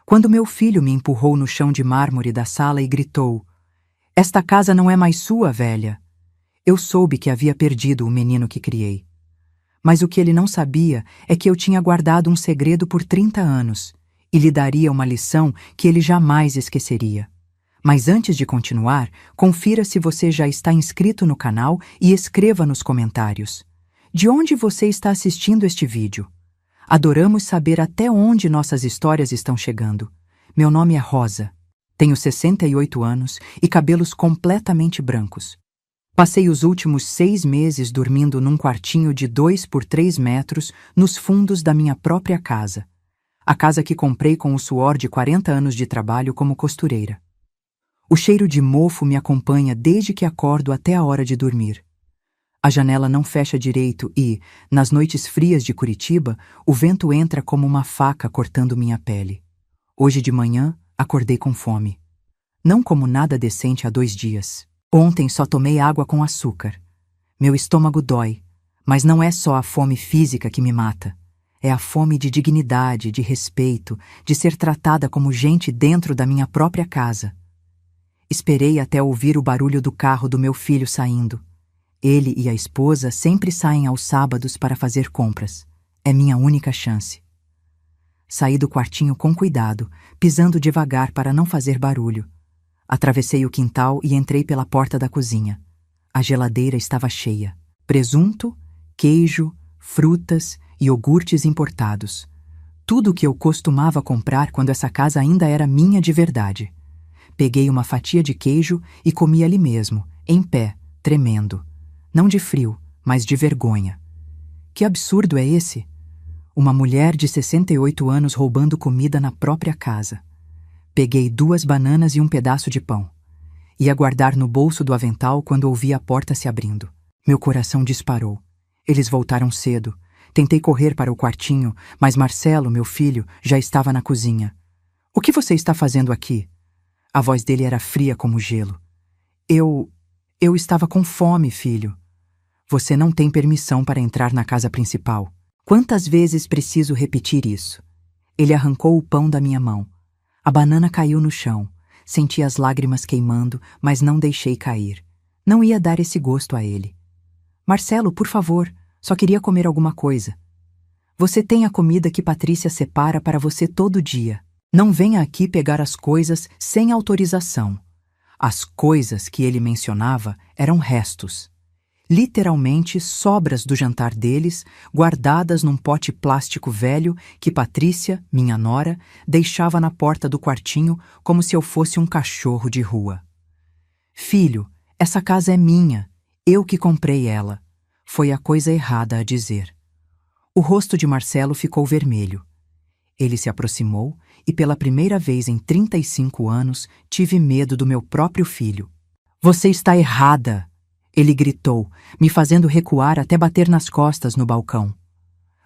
quando meu filho me empurrou no chão de mármore da sala e gritou: "Esta casa não é mais sua, velha." Eu soube que havia perdido o menino que criei. Mas o que ele não sabia é que eu tinha guardado um segredo por 30 anos e lhe daria uma lição que ele jamais esqueceria. Mas antes de continuar, confira se você já está inscrito no canal e escreva nos comentários: de onde você está assistindo este vídeo? Adoramos saber até onde nossas histórias estão chegando. Meu nome é Rosa. Tenho 68 anos e cabelos completamente brancos. Passei os últimos 6 meses dormindo num quartinho de 2 por 3 metros nos fundos da minha própria casa. A casa que comprei com o suor de 40 anos de trabalho como costureira. O cheiro de mofo me acompanha desde que acordo até a hora de dormir. A janela não fecha direito e, nas noites frias de Curitiba, o vento entra como uma faca cortando minha pele. Hoje de manhã, acordei com fome. Não como nada decente há 2 dias. Ontem só tomei água com açúcar. Meu estômago dói, mas não é só a fome física que me mata. É a fome de dignidade, de respeito, de ser tratada como gente dentro da minha própria casa. Esperei até ouvir o barulho do carro do meu filho saindo. Ele e a esposa sempre saem aos sábados para fazer compras. É minha única chance. Saí do quartinho com cuidado, pisando devagar para não fazer barulho. Atravessei o quintal e entrei pela porta da cozinha. A geladeira estava cheia. Presunto, queijo, frutas e iogurtes importados. Tudo o que eu costumava comprar quando essa casa ainda era minha de verdade. Peguei uma fatia de queijo e comi ali mesmo, em pé, tremendo. Não de frio, mas de vergonha. Que absurdo é esse? Uma mulher de 68 anos roubando comida na própria casa. Peguei 2 bananas e um pedaço de pão. Ia guardar no bolso do avental quando ouvi a porta se abrindo. Meu coração disparou. Eles voltaram cedo. Tentei correr para o quartinho, mas Marcelo, meu filho, já estava na cozinha. "O que você está fazendo aqui?" A voz dele era fria como gelo. Eu estava com fome, filho." "Você não tem permissão para entrar na casa principal." Quantas vezes preciso repetir isso? Ele arrancou o pão da minha mão. A banana caiu no chão. Senti as lágrimas queimando, mas não deixei cair. Não ia dar esse gosto a ele. "Marcelo, por favor, só queria comer alguma coisa." "Você tem a comida que Patrícia separa para você todo dia. Não venha aqui pegar as coisas sem autorização." As coisas que ele mencionava eram restos. Literalmente sobras do jantar deles, guardadas num pote plástico velho que Patrícia, minha nora, deixava na porta do quartinho como se eu fosse um cachorro de rua. "Filho, essa casa é minha. Eu que comprei ela." Foi a coisa errada a dizer. O rosto de Marcelo ficou vermelho. Ele se aproximou e pela primeira vez em 35 anos tive medo do meu próprio filho. "Você está errada!" Ele gritou, me fazendo recuar até bater nas costas no balcão.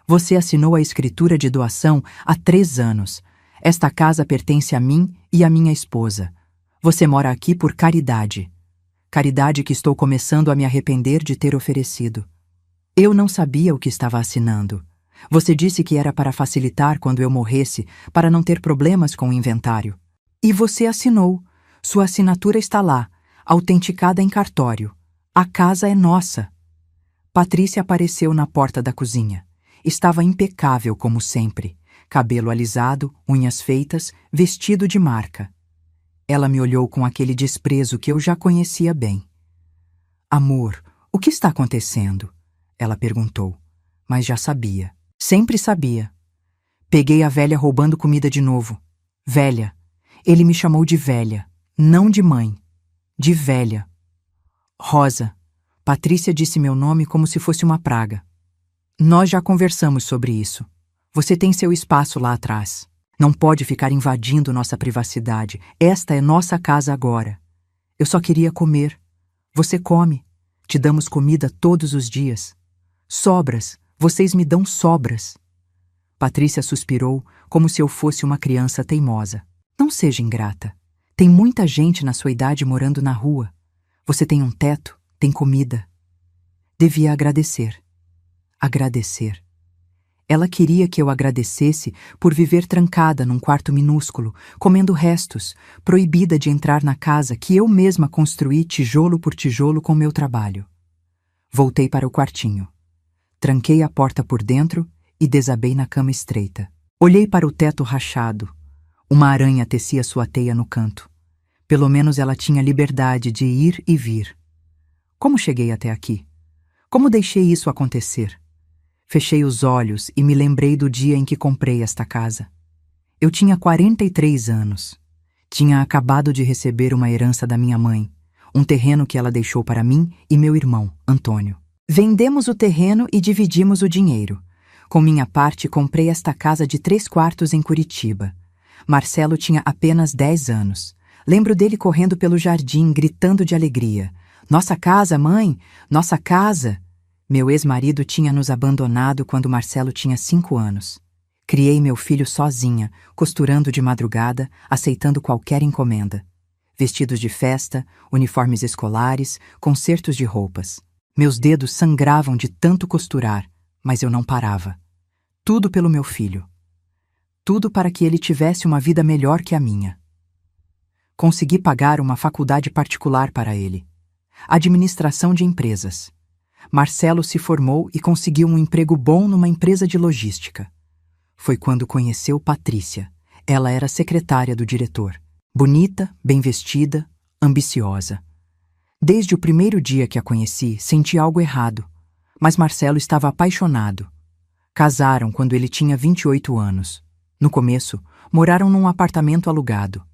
"Você assinou a escritura de doação há 3 anos. Esta casa pertence a mim e à minha esposa. Você mora aqui por caridade. Caridade que estou começando a me arrepender de ter oferecido. Eu não sabia o que estava assinando. Você disse que era para facilitar quando eu morresse, para não ter problemas com o inventário. E você assinou. Sua assinatura está lá, autenticada em cartório. A casa é nossa." Patrícia apareceu na porta da cozinha. Estava impecável como sempre. Cabelo alisado, unhas feitas, vestido de marca. Ela me olhou com aquele desprezo que eu já conhecia bem. "Amor, o que está acontecendo?" Ela perguntou, mas já sabia. Sempre sabia. Peguei a velha roubando comida de novo. Velha. Ele me chamou de velha, não de mãe. De velha. "Rosa." Patrícia disse meu nome como se fosse uma praga. "Nós já conversamos sobre isso. Você tem seu espaço lá atrás. Não pode ficar invadindo nossa privacidade. Esta é nossa casa agora. Eu só queria comer. Você come. Te damos comida todos os dias. Sobras. Vocês me dão sobras." Patrícia suspirou como se eu fosse uma criança teimosa. "Não seja ingrata. Tem muita gente na sua idade morando na rua. Você tem um teto, tem comida. Devia agradecer." Agradecer. Ela queria que eu agradecesse por viver trancada num quarto minúsculo, comendo restos, proibida de entrar na casa que eu mesma construí tijolo por tijolo com meu trabalho. Voltei para o quartinho. Tranquei a porta por dentro e desabei na cama estreita. Olhei para o teto rachado. Uma aranha tecia sua teia no canto. Pelo menos ela tinha liberdade de ir e vir. Como cheguei até aqui? Como deixei isso acontecer? Fechei os olhos e me lembrei do dia em que comprei esta casa. Eu tinha 43 anos. Tinha acabado de receber uma herança da minha mãe, um terreno que ela deixou para mim e meu irmão, Antônio. Vendemos o terreno e dividimos o dinheiro. Com minha parte, comprei esta casa de 3 quartos em Curitiba. Marcelo tinha apenas 10 anos. Lembro dele correndo pelo jardim, gritando de alegria. Nossa casa, mãe! Nossa casa! Meu ex-marido tinha nos abandonado quando Marcelo tinha 5 anos. Criei meu filho sozinha, costurando de madrugada, aceitando qualquer encomenda. Vestidos de festa, uniformes escolares, concertos de roupas. Meus dedos sangravam de tanto costurar, mas eu não parava. Tudo pelo meu filho. Tudo para que ele tivesse uma vida melhor que a minha. Consegui pagar uma faculdade particular para ele. Administração de empresas. Marcelo se formou e conseguiu um emprego bom numa empresa de logística. Foi quando conheceu Patrícia. Ela era secretária do diretor. Bonita, bem vestida, ambiciosa. Desde o primeiro dia que a conheci, senti algo errado. Mas Marcelo estava apaixonado. Casaram quando ele tinha 28 anos. No começo, moraram num apartamento alugado.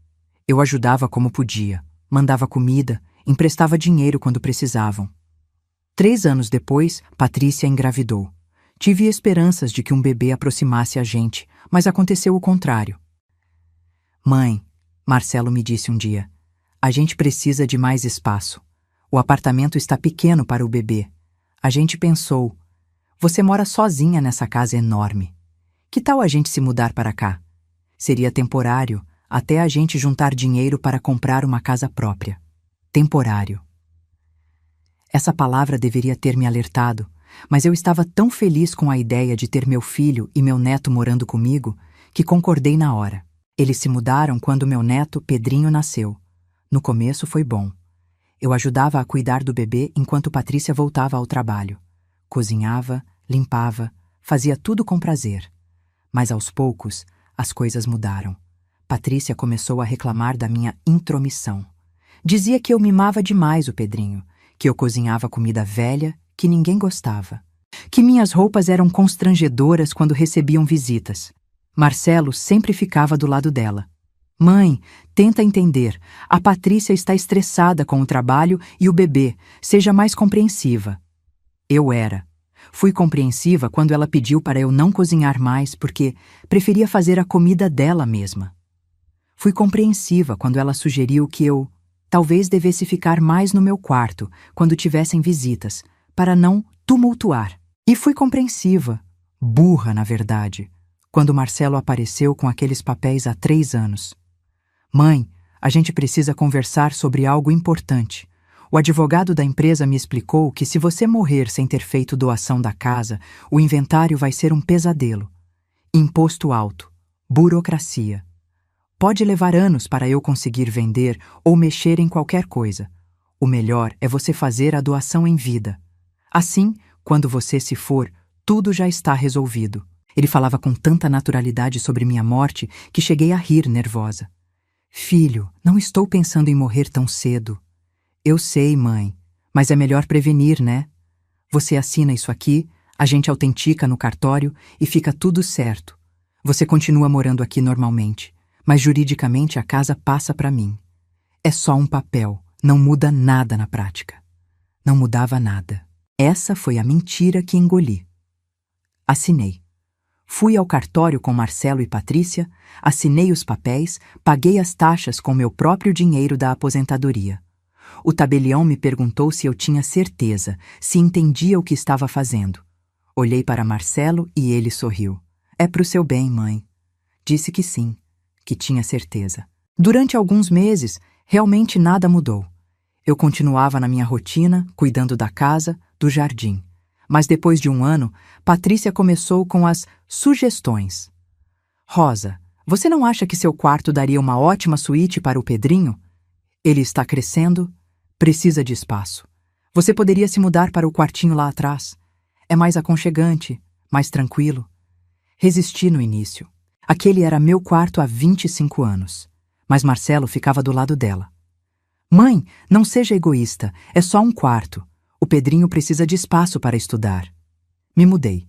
Eu ajudava como podia, mandava comida, emprestava dinheiro quando precisavam. 3 anos depois, Patrícia engravidou. Tive esperanças de que um bebê aproximasse a gente, mas aconteceu o contrário. Mãe, Marcelo me disse um dia, a gente precisa de mais espaço. O apartamento está pequeno para o bebê. A gente pensou, você mora sozinha nessa casa enorme. Que tal a gente se mudar para cá? Seria temporário, até a gente juntar dinheiro para comprar uma casa própria. Temporário. Essa palavra deveria ter me alertado, mas eu estava tão feliz com a ideia de ter meu filho e meu neto morando comigo que concordei na hora. Eles se mudaram quando meu neto, Pedrinho, nasceu. No começo foi bom. Eu ajudava a cuidar do bebê enquanto Patrícia voltava ao trabalho. Cozinhava, limpava, fazia tudo com prazer. Mas aos poucos, as coisas mudaram. Patrícia começou a reclamar da minha intromissão. Dizia que eu mimava demais o Pedrinho, que eu cozinhava comida velha, que ninguém gostava, que minhas roupas eram constrangedoras quando recebiam visitas. Marcelo sempre ficava do lado dela. Mãe, tenta entender, a Patrícia está estressada com o trabalho e o bebê, seja mais compreensiva. Eu era. Fui compreensiva quando ela pediu para eu não cozinhar mais porque preferia fazer a comida dela mesma. Fui compreensiva quando ela sugeriu que eu talvez devesse ficar mais no meu quarto quando tivessem visitas, para não tumultuar. E fui compreensiva, burra na verdade, quando Marcelo apareceu com aqueles papéis há 3 anos. Mãe, a gente precisa conversar sobre algo importante. O advogado da empresa me explicou que se você morrer sem ter feito doação da casa, o inventário vai ser um pesadelo. Imposto alto, burocracia. Pode levar anos para eu conseguir vender ou mexer em qualquer coisa. O melhor é você fazer a doação em vida. Assim, quando você se for, tudo já está resolvido. Ele falava com tanta naturalidade sobre minha morte que cheguei a rir nervosa. Filho, não estou pensando em morrer tão cedo. Eu sei, mãe, mas é melhor prevenir, né? Você assina isso aqui, a gente autentica no cartório e fica tudo certo. Você continua morando aqui normalmente. Mas juridicamente a casa passa para mim. É só um papel, não muda nada na prática. Não mudava nada. Essa foi a mentira que engoli. Assinei. Fui ao cartório com Marcelo e Patrícia, assinei os papéis, paguei as taxas com meu próprio dinheiro da aposentadoria. O tabelião me perguntou se eu tinha certeza, se entendia o que estava fazendo. Olhei para Marcelo e ele sorriu. É pro seu bem, mãe. Disse que sim. Que tinha certeza. Durante alguns meses, realmente nada mudou. Eu continuava na minha rotina, cuidando da casa, do jardim. Mas depois de um ano, Patrícia começou com as sugestões. Rosa, você não acha que seu quarto daria uma ótima suíte para o Pedrinho? Ele está crescendo, precisa de espaço. Você poderia se mudar para o quartinho lá atrás. É mais aconchegante, mais tranquilo. Resisti no início. Aquele era meu quarto há 25 anos. Mas Marcelo ficava do lado dela. Mãe, não seja egoísta, é só um quarto. O Pedrinho precisa de espaço para estudar. Me mudei.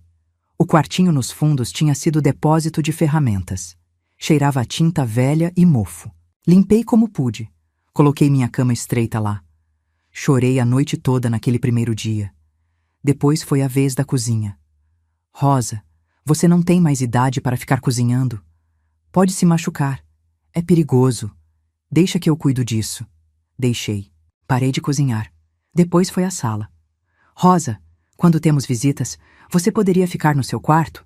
O quartinho nos fundos tinha sido depósito de ferramentas. Cheirava a tinta velha e mofo. Limpei como pude. Coloquei minha cama estreita lá. Chorei a noite toda naquele primeiro dia. Depois foi a vez da cozinha. Rosa, você não tem mais idade para ficar cozinhando. Pode se machucar. É perigoso. Deixa que eu cuido disso. Deixei. Parei de cozinhar. Depois foi à sala. Rosa, quando temos visitas, você poderia ficar no seu quarto?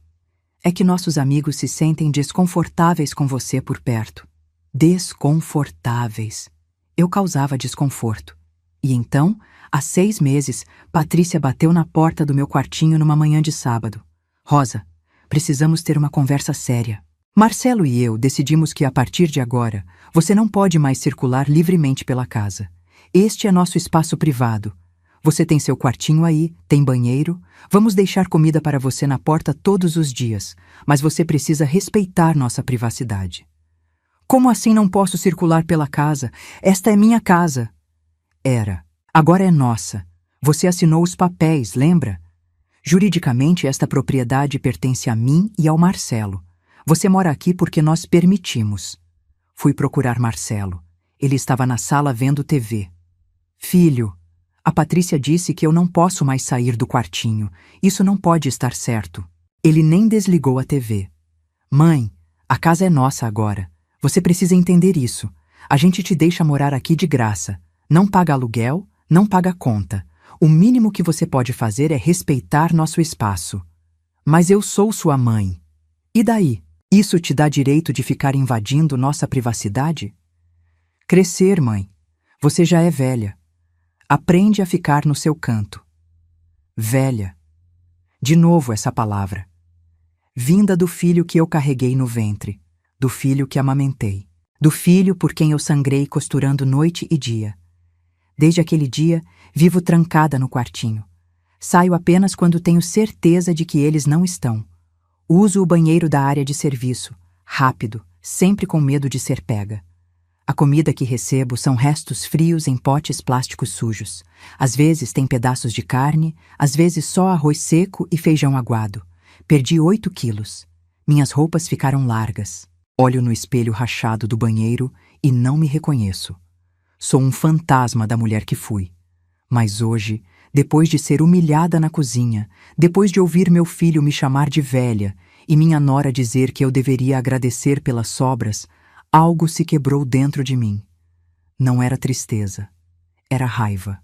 É que nossos amigos se sentem desconfortáveis com você por perto. Desconfortáveis. Eu causava desconforto. E então, há 6 meses, Patrícia bateu na porta do meu quartinho numa manhã de sábado. Rosa, precisamos ter uma conversa séria. Marcelo e eu decidimos que a partir de agora, você não pode mais circular livremente pela casa. Este é nosso espaço privado. Você tem seu quartinho aí, tem banheiro. Vamos deixar comida para você na porta todos os dias, mas você precisa respeitar nossa privacidade. Como assim não posso circular pela casa? Esta é minha casa. Era. Agora é nossa. Você assinou os papéis, lembra? Juridicamente, esta propriedade pertence a mim e ao Marcelo. Você mora aqui porque nós permitimos. Fui procurar Marcelo. Ele estava na sala vendo TV. Filho, a Patrícia disse que eu não posso mais sair do quartinho. Isso não pode estar certo. Ele nem desligou a TV. Mãe, a casa é nossa agora. Você precisa entender isso. A gente te deixa morar aqui de graça. Não paga aluguel, não paga conta. O mínimo que você pode fazer é respeitar nosso espaço. Mas eu sou sua mãe. E daí? Isso te dá direito de ficar invadindo nossa privacidade? Crescer, mãe. Você já é velha. Aprende a ficar no seu canto. Velha. De novo essa palavra. Vinda do filho que eu carreguei no ventre, do filho que amamentei, do filho por quem eu sangrei costurando noite e dia. Desde aquele dia, vivo trancada no quartinho. Saio apenas quando tenho certeza de que eles não estão. Uso o banheiro da área de serviço, rápido, sempre com medo de ser pega. A comida que recebo são restos frios em potes plásticos sujos. Às vezes tem pedaços de carne, às vezes só arroz seco e feijão aguado. Perdi 8 quilos. Minhas roupas ficaram largas. Olho no espelho rachado do banheiro e não me reconheço. Sou um fantasma da mulher que fui. Mas hoje, depois de ser humilhada na cozinha, depois de ouvir meu filho me chamar de velha e minha nora dizer que eu deveria agradecer pelas sobras, algo se quebrou dentro de mim. Não era tristeza, era raiva.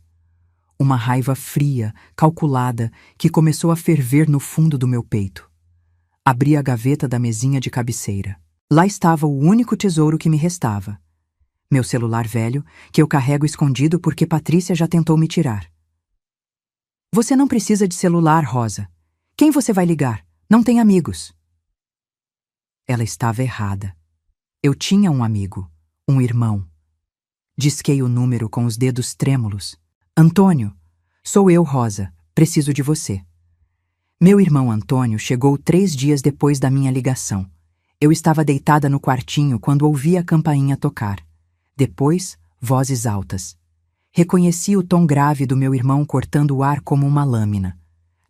Uma raiva fria, calculada, que começou a ferver no fundo do meu peito. Abri a gaveta da mesinha de cabeceira. Lá estava o único tesouro que me restava. Meu celular velho, que eu carrego escondido porque Patrícia já tentou me tirar. Você não precisa de celular, Rosa. Quem você vai ligar? Não tem amigos. Ela estava errada. Eu tinha um amigo, um irmão. Disquei o número com os dedos trêmulos. Antônio, sou eu, Rosa. Preciso de você. Meu irmão Antônio chegou 3 dias depois da minha ligação. Eu estava deitada no quartinho quando ouvi a campainha tocar. Depois, vozes altas. Reconheci o tom grave do meu irmão cortando o ar como uma lâmina.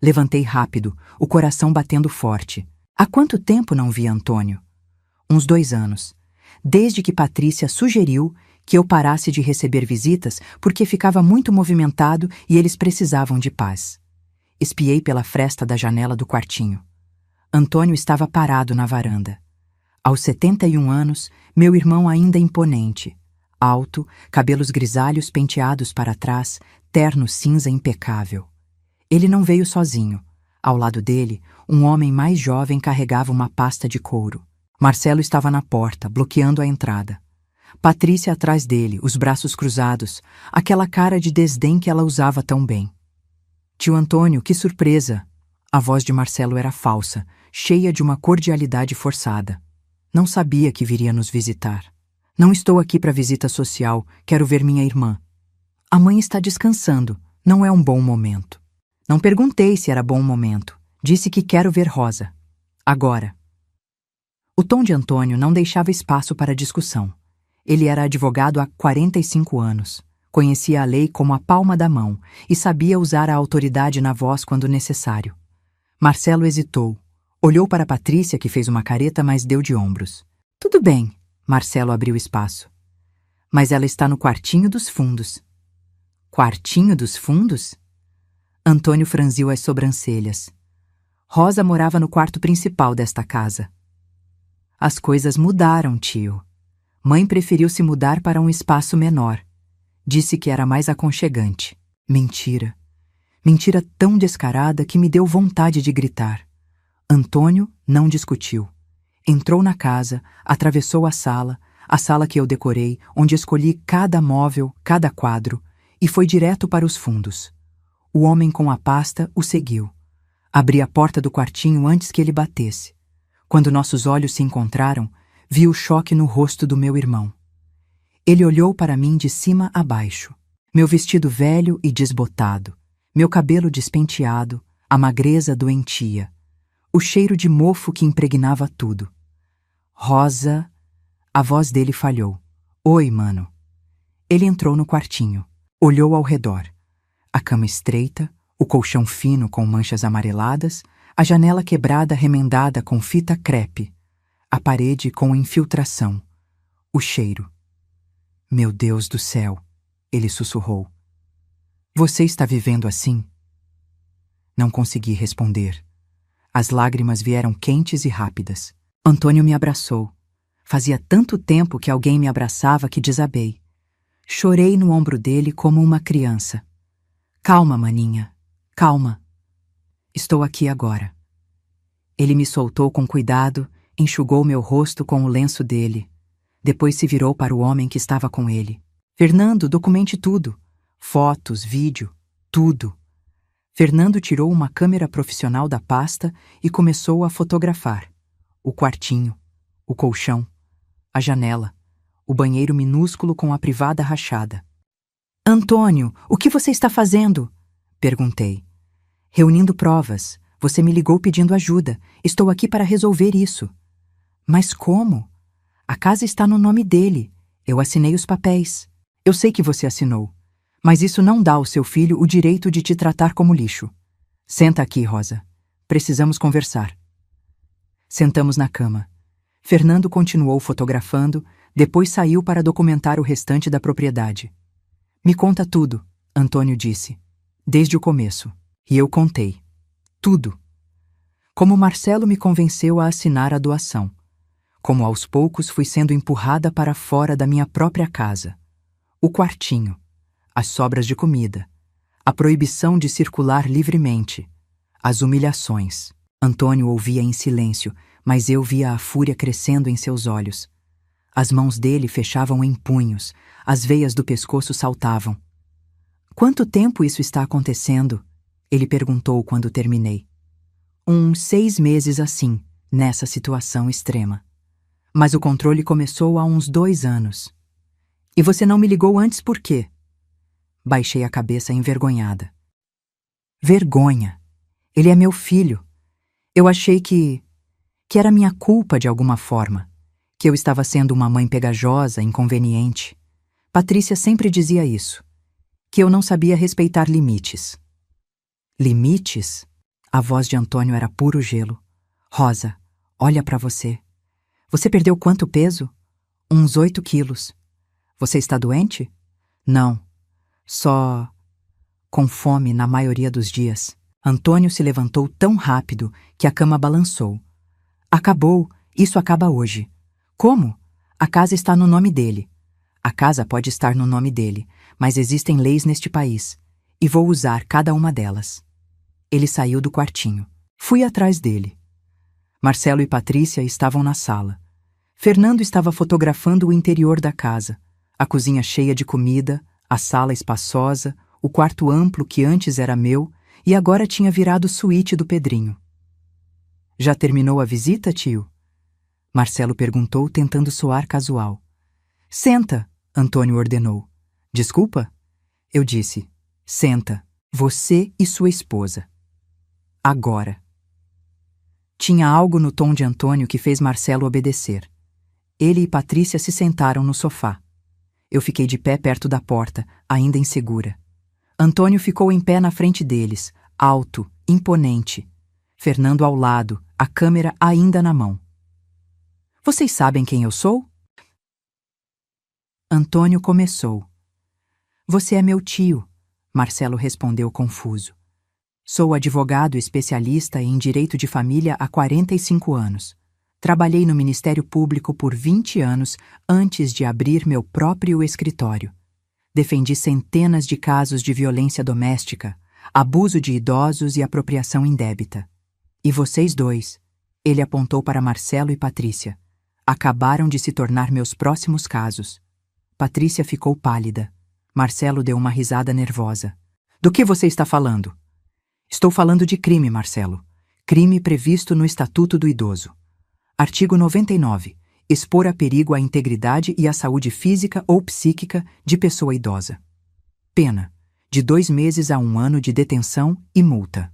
Levantei rápido, o coração batendo forte. Há quanto tempo não via Antônio? Uns 2 anos. Desde que Patrícia sugeriu que eu parasse de receber visitas porque ficava muito movimentado e eles precisavam de paz. Espiei pela fresta da janela do quartinho. Antônio estava parado na varanda. Aos 71 anos, meu irmão ainda imponente. Alto, cabelos grisalhos penteados para trás, terno cinza impecável. Ele não veio sozinho. Ao lado dele, um homem mais jovem carregava uma pasta de couro. Marcelo estava na porta, bloqueando a entrada. Patrícia atrás dele, os braços cruzados, aquela cara de desdém que ela usava tão bem. Tio Antônio, que surpresa! A voz de Marcelo era falsa, cheia de uma cordialidade forçada. Não sabia que viria nos visitar. Não estou aqui para visita social, quero ver minha irmã. A mãe está descansando, não é um bom momento. Não perguntei se era bom momento. Disse que quero ver Rosa. Agora. O tom de Antônio não deixava espaço para discussão. Ele era advogado há 45 anos. Conhecia a lei como a palma da mão e sabia usar a autoridade na voz quando necessário. Marcelo hesitou. Olhou para Patrícia, que fez uma careta, mas deu de ombros. Tudo bem, Marcelo abriu espaço. Mas ela está no quartinho dos fundos. Quartinho dos fundos? Antônio franziu as sobrancelhas. Rosa morava no quarto principal desta casa. As coisas mudaram, tio. Mãe preferiu se mudar para um espaço menor. Disse que era mais aconchegante. Mentira. Mentira tão descarada que me deu vontade de gritar. Antônio não discutiu. Entrou na casa, atravessou a sala que eu decorei, onde escolhi cada móvel, cada quadro, e foi direto para os fundos. O homem com a pasta o seguiu. Abri a porta do quartinho antes que ele batesse. Quando nossos olhos se encontraram, vi o choque no rosto do meu irmão. Ele olhou para mim de cima a baixo. Meu vestido velho e desbotado, meu cabelo despenteado, a magreza doentia, o cheiro de mofo que impregnava tudo. Rosa... A voz dele falhou. Oi, mano. Ele entrou no quartinho. Olhou ao redor. A cama estreita, o colchão fino com manchas amareladas, a janela quebrada remendada com fita crepe, a parede com infiltração, o cheiro. Meu Deus do céu, ele sussurrou. Você está vivendo assim? Não consegui responder. As lágrimas vieram quentes e rápidas. Antônio me abraçou. Fazia tanto tempo que alguém me abraçava que desabei. Chorei no ombro dele como uma criança. Calma, maninha, calma. Estou aqui agora. Ele me soltou com cuidado, enxugou meu rosto com o lenço dele. Depois se virou para o homem que estava com ele. Fernando, documente tudo. Fotos, vídeo, tudo. Fernando tirou uma câmera profissional da pasta e começou a fotografar. O quartinho, o colchão, a janela, o banheiro minúsculo com a privada rachada. Antônio, o que você está fazendo? Perguntei. Reunindo provas. Você me ligou pedindo ajuda. Estou aqui para resolver isso. Mas como? A casa está no nome dele. Eu assinei os papéis. Eu sei que você assinou. Mas isso não dá ao seu filho o direito de te tratar como lixo. Senta aqui, Rosa. Precisamos conversar. Sentamos na cama. Fernando continuou fotografando, depois saiu para documentar o restante da propriedade. Me conta tudo, Antônio disse. Desde o começo. E eu contei. Tudo. Como Marcelo me convenceu a assinar a doação. Como aos poucos fui sendo empurrada para fora da minha própria casa. O quartinho. As sobras de comida. A proibição de circular livremente. As humilhações. Antônio ouvia em silêncio, mas eu via a fúria crescendo em seus olhos. As mãos dele fechavam em punhos, as veias do pescoço saltavam. Quanto tempo isso está acontecendo? Ele perguntou quando terminei. Uns 6 meses assim, nessa situação extrema. Mas o controle começou há uns 2 anos. E você não me ligou antes por quê? Baixei a cabeça envergonhada. Vergonha. Ele é meu filho. Eu achei que era minha culpa de alguma forma, que eu estava sendo uma mãe pegajosa, inconveniente. Patrícia sempre dizia isso, que eu não sabia respeitar limites. Limites? A voz de Antônio era puro gelo. Rosa, olha para você. Você perdeu quanto peso? Uns 8 quilos. Você está doente? Não. Só com fome na maioria dos dias. Antônio se levantou tão rápido que a cama balançou. Acabou, isso acaba hoje. Como? A casa está no nome dele. A casa pode estar no nome dele, mas existem leis neste país, e vou usar cada uma delas. Ele saiu do quartinho. Fui atrás dele. Marcelo e Patrícia estavam na sala. Fernando estava fotografando o interior da casa, a cozinha cheia de comida, a sala espaçosa, o quarto amplo que antes era meu e agora tinha virado suíte do Pedrinho. Já terminou a visita, tio? Marcelo perguntou, tentando soar casual. Senta, Antônio ordenou. Desculpa? Eu disse. Senta, você e sua esposa. Agora. Tinha algo no tom de Antônio que fez Marcelo obedecer. Ele e Patrícia se sentaram no sofá. Eu fiquei de pé perto da porta, ainda insegura. Antônio ficou em pé na frente deles, alto, imponente. Fernando ao lado, a câmera ainda na mão. Vocês sabem quem eu sou? Antônio começou. Você é meu tio, Marcelo respondeu confuso. Sou advogado especialista em direito de família há 45 anos. Trabalhei no Ministério Público por 20 anos antes de abrir meu próprio escritório. Defendi centenas de casos de violência doméstica, abuso de idosos e apropriação indébita. E vocês dois, ele apontou para Marcelo e Patrícia, acabaram de se tornar meus próximos casos. Patrícia ficou pálida. Marcelo deu uma risada nervosa. Do que você está falando? Estou falando de crime, Marcelo. Crime previsto no Estatuto do Idoso. Artigo 99. Expor a perigo a integridade e a saúde física ou psíquica de pessoa idosa. Pena: de 2 meses a 1 ano de detenção e multa.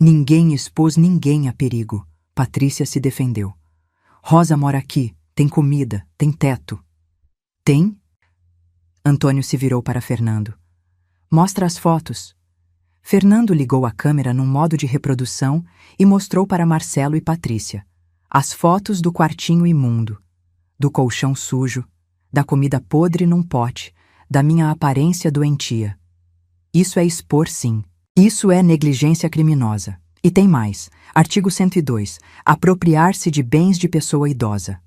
Ninguém expôs ninguém a perigo. Patrícia se defendeu. Rosa mora aqui, tem comida, tem teto. Tem? Antônio se virou para Fernando. Mostra as fotos. Fernando ligou a câmera num modo de reprodução e mostrou para Marcelo e Patrícia as fotos do quartinho imundo, do colchão sujo, da comida podre num pote, da minha aparência doentia. Isso é expor, sim. Isso é negligência criminosa. E tem mais. Artigo 102. Apropriar-se de bens de pessoa idosa.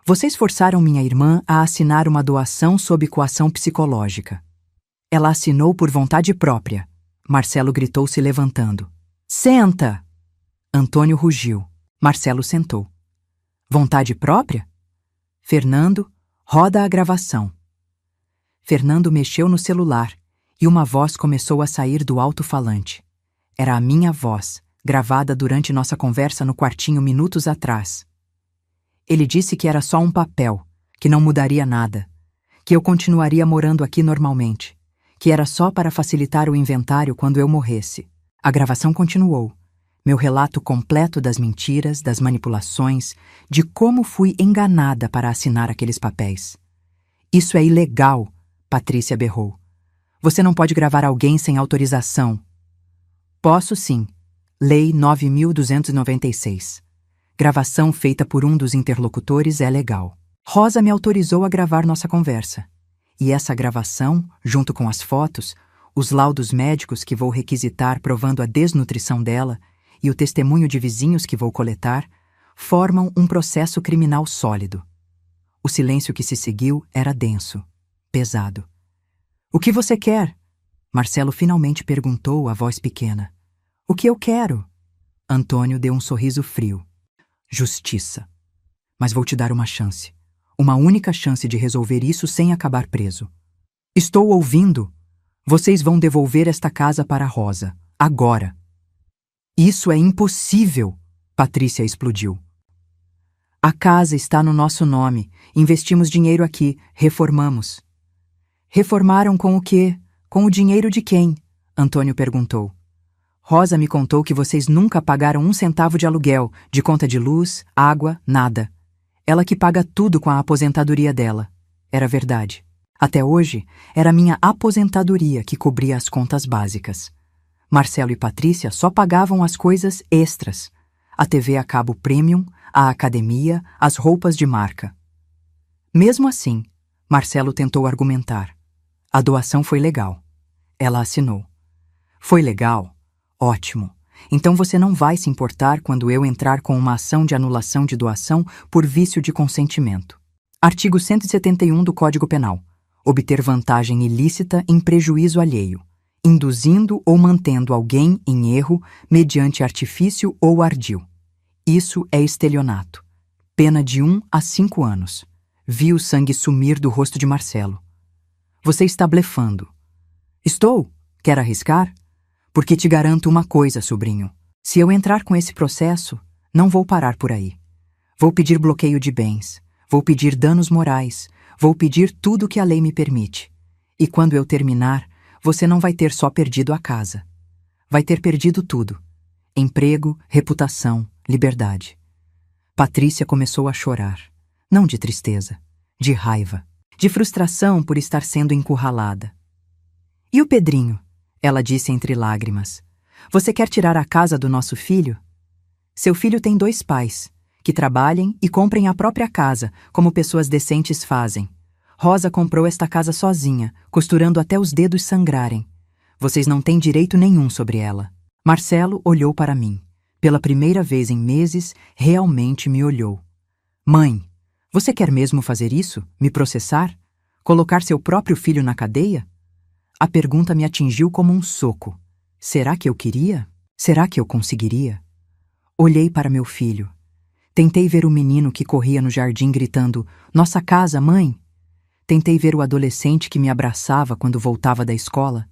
Vocês forçaram minha irmã a assinar uma doação sob coação psicológica. Ela assinou por vontade própria. Marcelo gritou se levantando. Senta! Antônio rugiu. Marcelo sentou. Vontade própria? Fernando, roda a gravação. Fernando mexeu no celular e uma voz começou a sair do alto-falante. Era a minha voz, gravada durante nossa conversa no quartinho minutos atrás. Ele disse que era só um papel, que não mudaria nada, que eu continuaria morando aqui normalmente, que era só para facilitar o inventário quando eu morresse. A gravação continuou. Meu relato completo das mentiras, das manipulações, de como fui enganada para assinar aqueles papéis. Isso é ilegal, Patrícia berrou. Você não pode gravar alguém sem autorização. Posso sim. Lei 9.296. Gravação feita por um dos interlocutores é legal. Rosa me autorizou a gravar nossa conversa. E essa gravação, junto com as fotos, os laudos médicos que vou requisitar provando a desnutrição dela e o testemunho de vizinhos que vou coletar, formam um processo criminal sólido. O silêncio que se seguiu era denso, pesado. O que você quer? Marcelo finalmente perguntou, a voz pequena. O que eu quero? Antônio deu um sorriso frio. Justiça. Mas vou te dar uma chance. Uma única chance de resolver isso sem acabar preso. Estou ouvindo. Vocês vão devolver esta casa para Rosa. Agora. Isso é impossível, Patrícia explodiu. A casa está no nosso nome. Investimos dinheiro aqui. Reformamos. Reformaram com o quê? Com o dinheiro de quem? Antônio perguntou. Rosa me contou que vocês nunca pagaram 1 centavo de aluguel, de conta de luz, água, nada. Ela que paga tudo com a aposentadoria dela. Era verdade. Até hoje, era minha aposentadoria que cobria as contas básicas. Marcelo e Patrícia só pagavam as coisas extras. A TV a cabo premium, a academia, as roupas de marca. Mesmo assim, Marcelo tentou argumentar. A doação foi legal. Ela assinou. Foi legal? Ótimo. Então você não vai se importar quando eu entrar com uma ação de anulação de doação por vício de consentimento. Artigo 171 do Código Penal. Obter vantagem ilícita em prejuízo alheio, induzindo ou mantendo alguém em erro mediante artifício ou ardil. Isso é estelionato. Pena de 1 a 5 anos. Vi o sangue sumir do rosto de Marcelo. Você está blefando. Estou? Quer arriscar? Porque te garanto uma coisa, sobrinho. Se eu entrar com esse processo, não vou parar por aí. Vou pedir bloqueio de bens, vou pedir danos morais, vou pedir tudo o que a lei me permite. E quando eu terminar, você não vai ter só perdido a casa. Vai ter perdido tudo. Emprego, reputação, liberdade. Patrícia começou a chorar. Não de tristeza, de raiva, de frustração por estar sendo encurralada. E o Pedrinho? Ela disse entre lágrimas. Você quer tirar a casa do nosso filho? Seu filho tem 2 pais, que trabalhem e comprem a própria casa, como pessoas decentes fazem. Rosa comprou esta casa sozinha, costurando até os dedos sangrarem. Vocês não têm direito nenhum sobre ela. Marcelo olhou para mim. Pela primeira vez em meses, realmente me olhou. Mãe, você quer mesmo fazer isso? Me processar? Colocar seu próprio filho na cadeia? A pergunta me atingiu como um soco. Será que eu queria? Será que eu conseguiria? Olhei para meu filho. Tentei ver o menino que corria no jardim gritando, "Nossa casa, mãe!" Tentei ver o adolescente que me abraçava quando voltava da escola.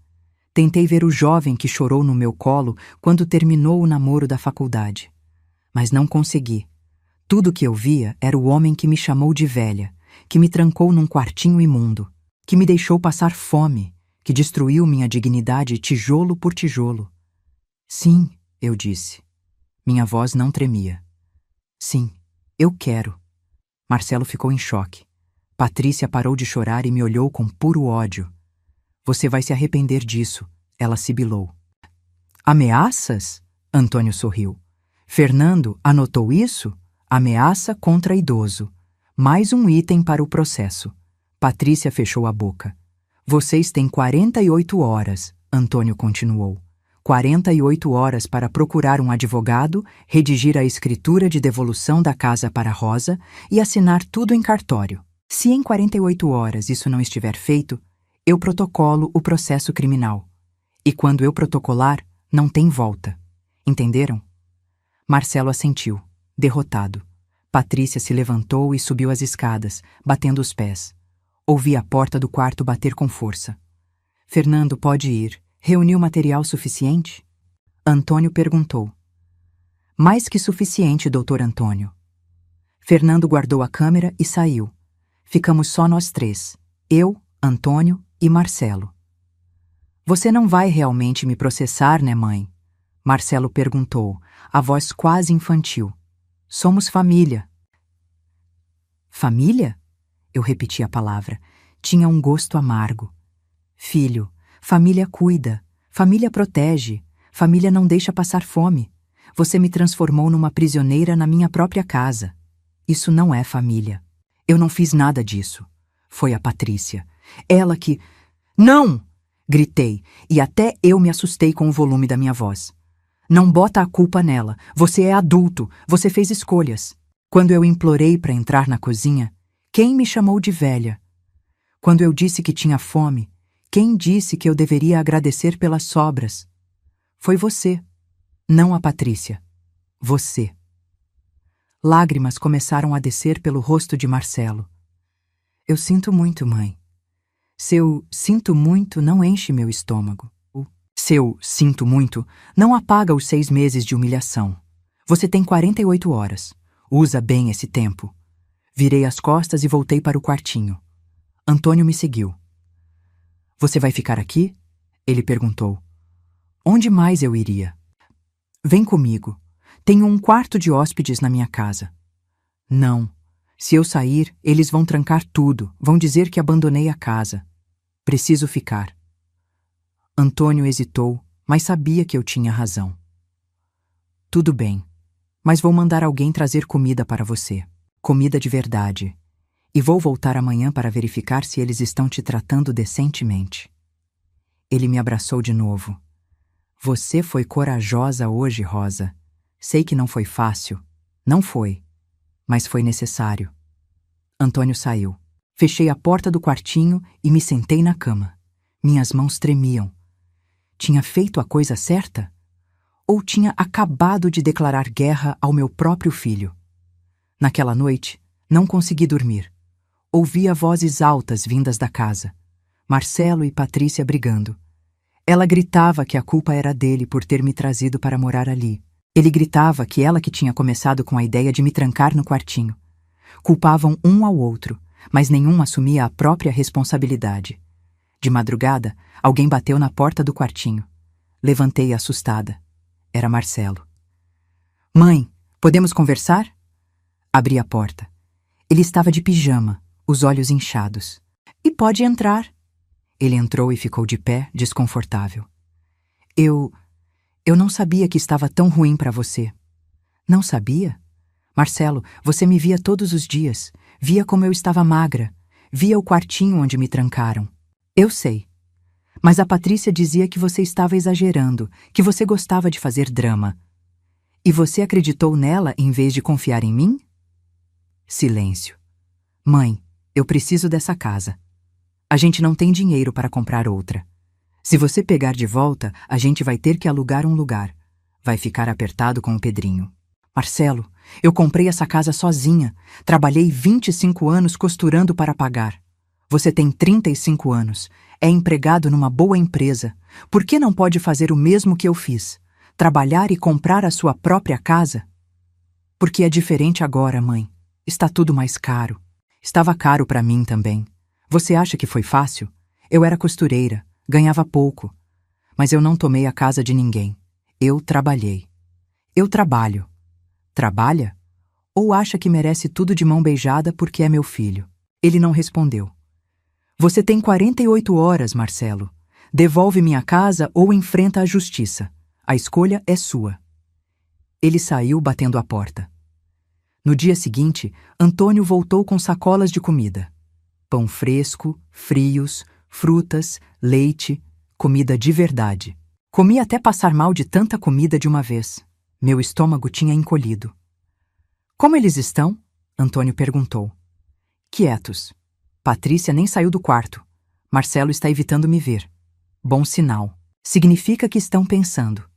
Tentei ver o jovem que chorou no meu colo quando terminou o namoro da faculdade. Mas não consegui. Tudo que eu via era o homem que me chamou de velha, que me trancou num quartinho imundo, que me deixou passar fome, que destruiu minha dignidade tijolo por tijolo. Sim, eu disse. Minha voz não tremia. Sim, eu quero. Marcelo ficou em choque. Patrícia parou de chorar e me olhou com puro ódio. Você vai se arrepender disso, ela sibilou. Ameaças? Antônio sorriu. Fernando anotou isso? Ameaça contra idoso. Mais um item para o processo. Patrícia fechou a boca. Vocês têm 48 horas, Antônio continuou. 48 horas para procurar um advogado, redigir a escritura de devolução da casa para Rosa e assinar tudo em cartório. Se em 48 horas isso não estiver feito, eu protocolo o processo criminal. E quando eu protocolar, não tem volta. Entenderam? Marcelo assentiu, derrotado. Patrícia se levantou e subiu as escadas, batendo os pés. Ouvi a porta do quarto bater com força. Fernando pode ir. Reuniu material suficiente? Antônio perguntou. Mais que suficiente, doutor Antônio. Fernando guardou a câmera e saiu. Ficamos só nós 3. Eu, Antônio e Marcelo. Você não vai realmente me processar, né, mãe? Marcelo perguntou, a voz quase infantil. Somos família. Família? Eu repeti a palavra. Tinha um gosto amargo. Filho, família cuida, família protege, família não deixa passar fome. Você me transformou numa prisioneira na minha própria casa. Isso não é família. Eu não fiz nada disso. Foi a Patrícia. Ela que... Não! Gritei, e até eu me assustei com o volume da minha voz. Não bota a culpa nela. Você é adulto, você fez escolhas. Quando eu implorei para entrar na cozinha, quem me chamou de velha? Quando eu disse que tinha fome, quem disse que eu deveria agradecer pelas sobras? Foi você, não a Patrícia. Você. Lágrimas começaram a descer pelo rosto de Marcelo. Eu sinto muito, mãe. Seu sinto muito não enche meu estômago. Seu sinto muito não apaga os 6 meses de humilhação. Você tem 48 horas. Usa bem esse tempo. Virei as costas e voltei para o quartinho. Antônio me seguiu. Você vai ficar aqui? Ele perguntou. Onde mais eu iria? Vem comigo. Tenho um quarto de hóspedes na minha casa. Não. Se eu sair, eles vão trancar tudo, vão dizer que abandonei a casa. Preciso ficar. Antônio hesitou, mas sabia que eu tinha razão. Tudo bem, mas vou mandar alguém trazer comida para você. Comida de verdade. E vou voltar amanhã para verificar se eles estão te tratando decentemente. Ele me abraçou de novo. Você foi corajosa hoje, Rosa. Sei que não foi fácil. Não foi. Mas foi necessário. Antônio saiu. Fechei a porta do quartinho e me sentei na cama. Minhas mãos tremiam. Tinha feito a coisa certa? Ou tinha acabado de declarar guerra ao meu próprio filho? Naquela noite, não consegui dormir. Ouvia vozes altas vindas da casa. Marcelo e Patrícia brigando. Ela gritava que a culpa era dele por ter me trazido para morar ali. Ele gritava que ela que tinha começado com a ideia de me trancar no quartinho. Culpavam um ao outro, mas nenhum assumia a própria responsabilidade. De madrugada, alguém bateu na porta do quartinho. Levantei assustada. Era Marcelo. Mãe, podemos conversar? Abri a porta. Ele estava de pijama, os olhos inchados. E pode entrar. Ele entrou e ficou de pé, desconfortável. Eu não sabia que estava tão ruim para você. Não sabia? Marcelo, você me via todos os dias. Via como eu estava magra. Via o quartinho onde me trancaram. Eu sei. Mas a Patrícia dizia que você estava exagerando, que você gostava de fazer drama. E você acreditou nela em vez de confiar em mim? Silêncio. Mãe, eu preciso dessa casa. A gente não tem dinheiro para comprar outra. Se você pegar de volta, a gente vai ter que alugar um lugar. Vai ficar apertado com o Pedrinho. Marcelo, eu comprei essa casa sozinha. Trabalhei 25 anos costurando para pagar. Você tem 35 anos. É empregado numa boa empresa. Por que não pode fazer o mesmo que eu fiz? Trabalhar e comprar a sua própria casa? Porque é diferente agora, mãe. Está tudo mais caro. Estava caro para mim também. Você acha que foi fácil? Eu era costureira, ganhava pouco. Mas eu não tomei a casa de ninguém. Eu trabalhei. Eu trabalho. Trabalha? Ou acha que merece tudo de mão beijada porque é meu filho? Ele não respondeu. Você tem 48 horas, Marcelo. Devolve minha casa ou enfrenta a justiça. A escolha é sua. Ele saiu batendo a porta. No dia seguinte, Antônio voltou com sacolas de comida. Pão fresco, frios, frutas, leite, comida de verdade. Comi até passar mal de tanta comida de uma vez. Meu estômago tinha encolhido. Como eles estão? Antônio perguntou. Quietos. Patrícia nem saiu do quarto. Marcelo está evitando me ver. Bom sinal. Significa que estão pensando.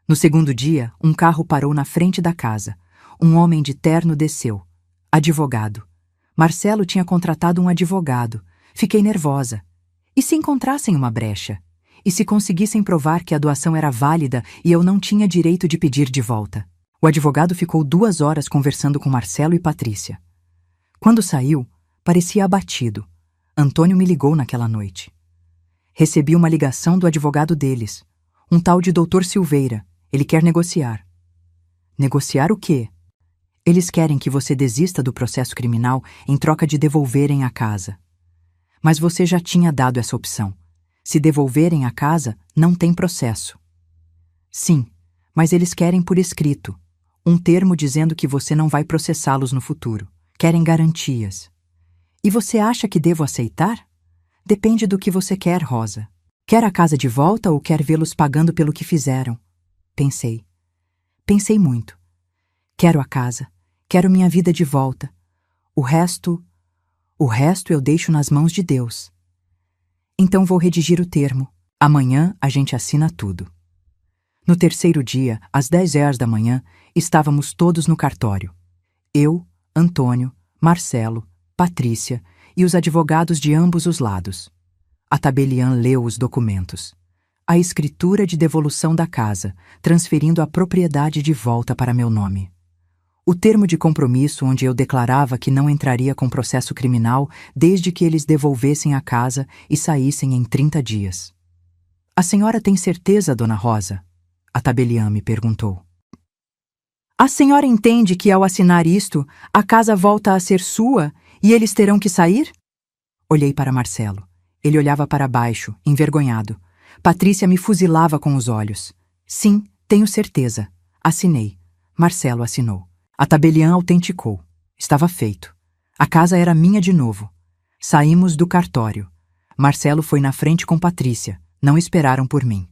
No segundo dia, um carro parou na frente da casa. Um homem de terno desceu. Advogado. Marcelo tinha contratado um advogado. Fiquei nervosa. E se encontrassem uma brecha? E se conseguissem provar que a doação era válida e eu não tinha direito de pedir de volta? O advogado ficou 2 horas conversando com Marcelo e Patrícia. Quando saiu, parecia abatido. Antônio me ligou naquela noite. Recebi uma ligação do advogado deles, um tal de Dr. Silveira. Ele quer negociar. Negociar o quê? Eles querem que você desista do processo criminal em troca de devolverem a casa. Mas você já tinha dado essa opção. Se devolverem a casa, não tem processo. Sim, mas eles querem por escrito. Um termo dizendo que você não vai processá-los no futuro. Querem garantias. E você acha que devo aceitar? Depende do que você quer, Rosa. Quer a casa de volta ou quer vê-los pagando pelo que fizeram? Pensei. Pensei muito. Quero a casa. Quero minha vida de volta. O resto eu deixo nas mãos de Deus. Então vou redigir o termo. Amanhã a gente assina tudo. No terceiro dia, às 10 horas da manhã, estávamos todos no cartório. Eu, Antônio, Marcelo, Patrícia e os advogados de ambos os lados. A tabeliã leu os documentos. A escritura de devolução da casa, transferindo a propriedade de volta para meu nome. O termo de compromisso onde eu declarava que não entraria com processo criminal desde que eles devolvessem a casa e saíssem em 30 dias. A senhora tem certeza, dona Rosa? A tabeliã me perguntou. A senhora entende que ao assinar isto, a casa volta a ser sua e eles terão que sair? Olhei para Marcelo. Ele olhava para baixo, envergonhado. Patrícia me fuzilava com os olhos. Sim, tenho certeza. Assinei. Marcelo assinou. A tabeliã autenticou. Estava feito. A casa era minha de novo. Saímos do cartório. Marcelo foi na frente com Patrícia. Não esperaram por mim.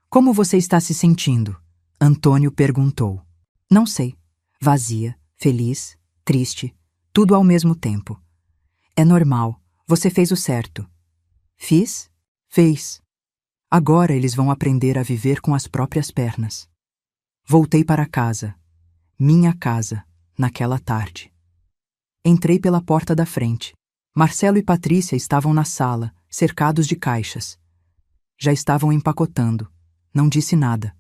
Como você está se sentindo? Antônio perguntou. Não sei. Vazia, feliz, triste, tudo ao mesmo tempo. É normal. Você fez o certo. Fiz? Fez. Agora eles vão aprender a viver com as próprias pernas. Voltei para casa. Minha casa, naquela tarde. Entrei pela porta da frente. Marcelo e Patrícia estavam na sala, cercados de caixas. Já estavam empacotando. Não disse nada.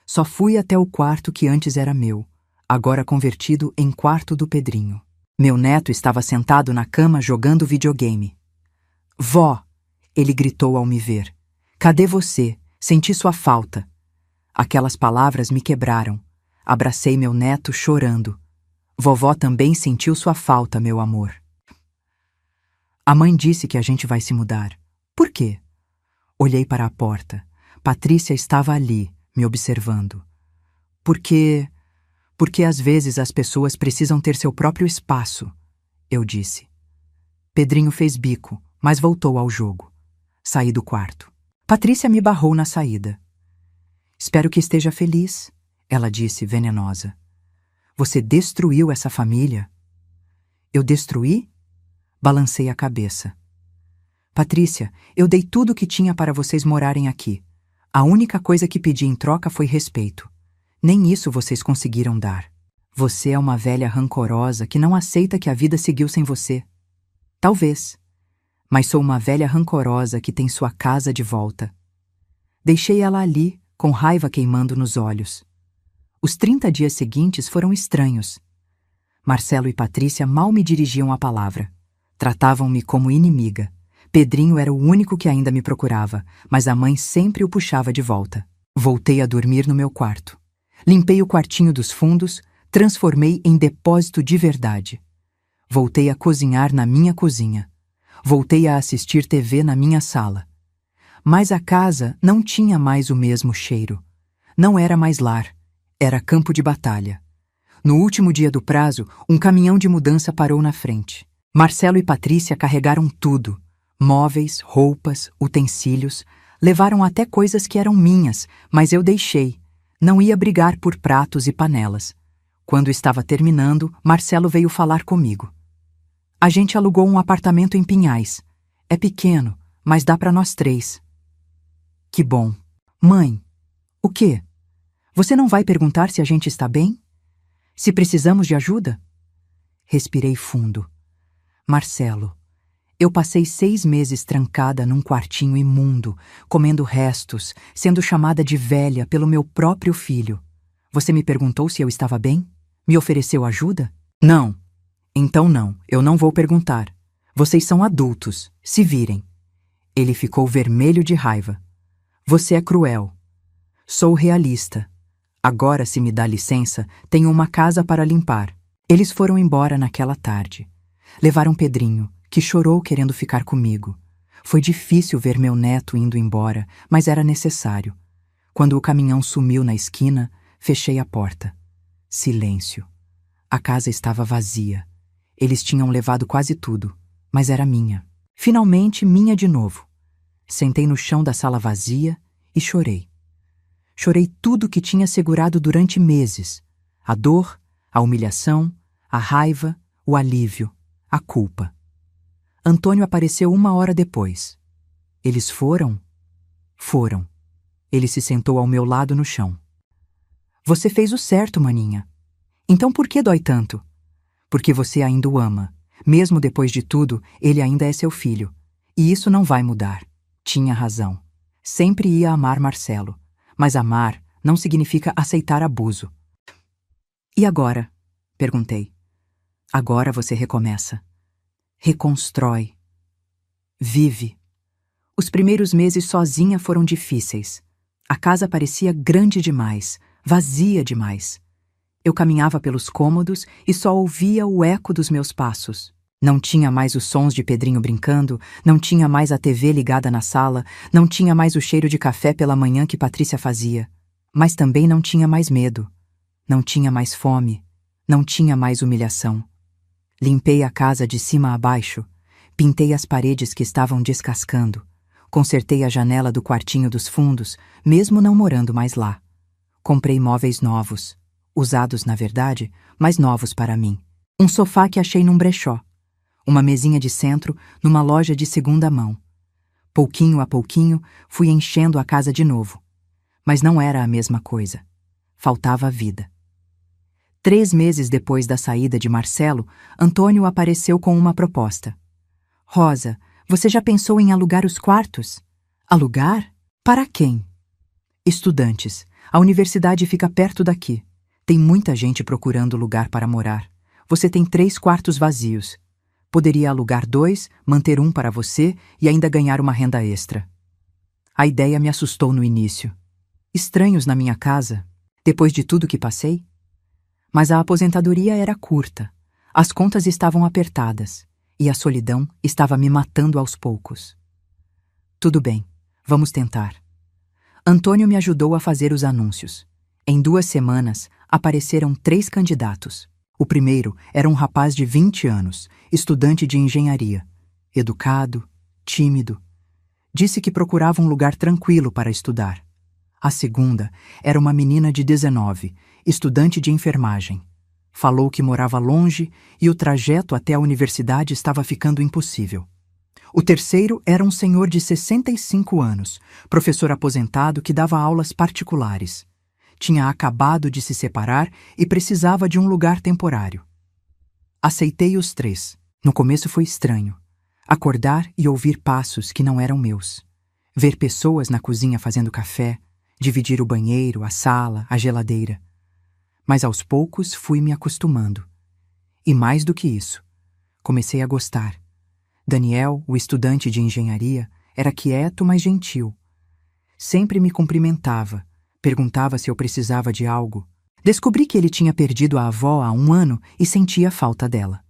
Só fui até o quarto que antes era meu, agora convertido em quarto do Pedrinho. Meu neto estava sentado na cama jogando videogame. Vó! Ele gritou ao me ver. Cadê você? Senti sua falta. Aquelas palavras me quebraram. Abracei meu neto chorando. Vovó também sentiu sua falta, meu amor. A mãe disse que a gente vai se mudar. Por quê? Olhei para a porta. Patrícia estava ali, me observando. Porque às vezes as pessoas precisam ter seu próprio espaço, eu disse. Pedrinho fez bico, mas voltou ao jogo. Saí do quarto. Patrícia me barrou na saída. Espero que esteja feliz, ela disse, venenosa. Você destruiu essa família? Eu destruí? Balancei a cabeça. Patrícia, eu dei tudo o que tinha para vocês morarem aqui. A única coisa que pedi em troca foi respeito. Nem isso vocês conseguiram dar. Você é uma velha rancorosa que não aceita que a vida seguiu sem você. Talvez. Mas sou uma velha rancorosa que tem sua casa de volta. Deixei ela ali, com raiva queimando nos olhos. Os 30 dias seguintes foram estranhos. Marcelo e Patrícia mal me dirigiam a palavra. Tratavam-me como inimiga. Pedrinho era o único que ainda me procurava, mas a mãe sempre o puxava de volta. Voltei a dormir no meu quarto. Limpei o quartinho dos fundos, transformei em depósito de verdade. Voltei a cozinhar na minha cozinha. Voltei a assistir TV na minha sala. Mas a casa não tinha mais o mesmo cheiro. Não era mais lar, era campo de batalha. No último dia do prazo, um caminhão de mudança parou na frente. Marcelo e Patrícia carregaram tudo. Móveis, roupas, utensílios, levaram até coisas que eram minhas, mas eu deixei. Não ia brigar por pratos e panelas. Quando estava terminando, Marcelo veio falar comigo. A gente alugou um apartamento em Pinhais. É pequeno, mas dá para nós 3. Que bom. Mãe, o quê? Você não vai perguntar se a gente está bem? Se precisamos de ajuda? Respirei fundo. Marcelo, eu passei 6 meses trancada num quartinho imundo, comendo restos, sendo chamada de velha pelo meu próprio filho. Você me perguntou se eu estava bem? Me ofereceu ajuda? Não. Então não, eu não vou perguntar. Vocês são adultos, se virem. Ele ficou vermelho de raiva. Você é cruel. Sou realista. Agora, se me dá licença, tenho uma casa para limpar. Eles foram embora naquela tarde. Levaram Pedrinho, que chorou querendo ficar comigo. Foi difícil ver meu neto indo embora, mas era necessário. Quando o caminhão sumiu na esquina, fechei a porta. Silêncio. A casa estava vazia. Eles tinham levado quase tudo, mas era minha. Finalmente minha de novo. Sentei no chão da sala vazia e chorei. Chorei tudo que tinha segurado durante meses. A dor, a humilhação, a raiva, o alívio, a culpa. Antônio apareceu 1 hora depois. Eles foram? Foram. Ele se sentou ao meu lado no chão. Você fez o certo, maninha. Então por que dói tanto? Porque você ainda o ama. Mesmo depois de tudo, ele ainda é seu filho. E isso não vai mudar. Tinha razão. Sempre ia amar Marcelo. Mas amar não significa aceitar abuso. E agora? Perguntei. Agora você recomeça. Reconstrói. Vive. Os primeiros meses sozinha foram difíceis. A casa parecia grande demais, vazia demais. Eu caminhava pelos cômodos e só ouvia o eco dos meus passos. Não tinha mais os sons de Pedrinho brincando, não tinha mais a TV ligada na sala, não tinha mais o cheiro de café pela manhã que Patrícia fazia. Mas também não tinha mais medo. Não tinha mais fome. Não tinha mais humilhação. Limpei a casa de cima a baixo, pintei as paredes que estavam descascando, consertei a janela do quartinho dos fundos, mesmo não morando mais lá. Comprei móveis novos, usados na verdade, mas novos para mim. Um sofá que achei num brechó, uma mesinha de centro numa loja de segunda mão. Pouquinho a pouquinho fui enchendo a casa de novo, mas não era a mesma coisa. Faltava vida. 3 meses depois da saída de Marcelo, Antônio apareceu com uma proposta. Rosa, você já pensou em alugar os quartos? Alugar? Para quem? Estudantes. A universidade fica perto daqui. Tem muita gente procurando lugar para morar. Você tem 3 quartos vazios. Poderia alugar 2, manter um para você e ainda ganhar uma renda extra. A ideia me assustou no início. Estranhos na minha casa, depois de tudo que passei? Mas a aposentadoria era curta, as contas estavam apertadas e a solidão estava me matando aos poucos. Tudo bem, vamos tentar. Antônio me ajudou a fazer os anúncios. Em 2 semanas, apareceram 3 candidatos. O primeiro era um rapaz de 20 anos, estudante de engenharia. Educado, tímido. Disse que procurava um lugar tranquilo para estudar. A segunda era uma menina de 19, estudante de enfermagem. Falou que morava longe e o trajeto até a universidade estava ficando impossível. O terceiro era um senhor de 65 anos, professor aposentado que dava aulas particulares. Tinha acabado de se separar e precisava de um lugar temporário. Aceitei os 3. No começo foi estranho. Acordar e ouvir passos que não eram meus. Ver pessoas na cozinha fazendo café, dividir o banheiro, a sala, a geladeira. Mas aos poucos fui me acostumando. E mais do que isso, comecei a gostar. Daniel, o estudante de engenharia, era quieto, mas gentil. Sempre me cumprimentava, perguntava se eu precisava de algo. Descobri que ele tinha perdido a avó há 1 ano e sentia falta dela.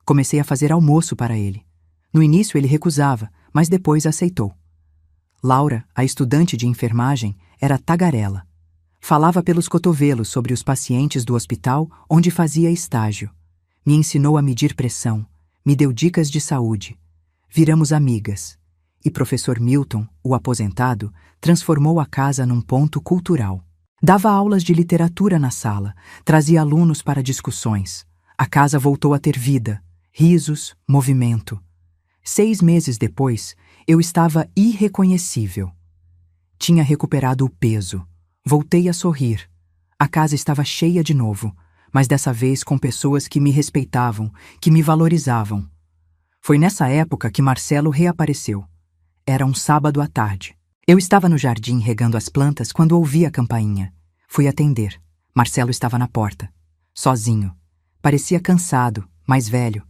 Comecei a fazer almoço para ele. No início ele recusava, mas depois aceitou. Laura, a estudante de enfermagem, era tagarela. Falava pelos cotovelos sobre os pacientes do hospital onde fazia estágio. Me ensinou a medir pressão, me deu dicas de saúde. Viramos amigas. E professor Milton, o aposentado, transformou a casa num ponto cultural. Dava aulas de literatura na sala, trazia alunos para discussões. A casa voltou a ter vida, risos, movimento. 6 meses depois, eu estava irreconhecível. Tinha recuperado o peso. Voltei a sorrir. A casa estava cheia de novo, mas dessa vez com pessoas que me respeitavam, que me valorizavam. Foi nessa época que Marcelo reapareceu. Era um sábado à tarde. Eu estava no jardim regando as plantas quando ouvi a campainha. Fui atender. Marcelo estava na porta. Sozinho. Parecia cansado, mais velho.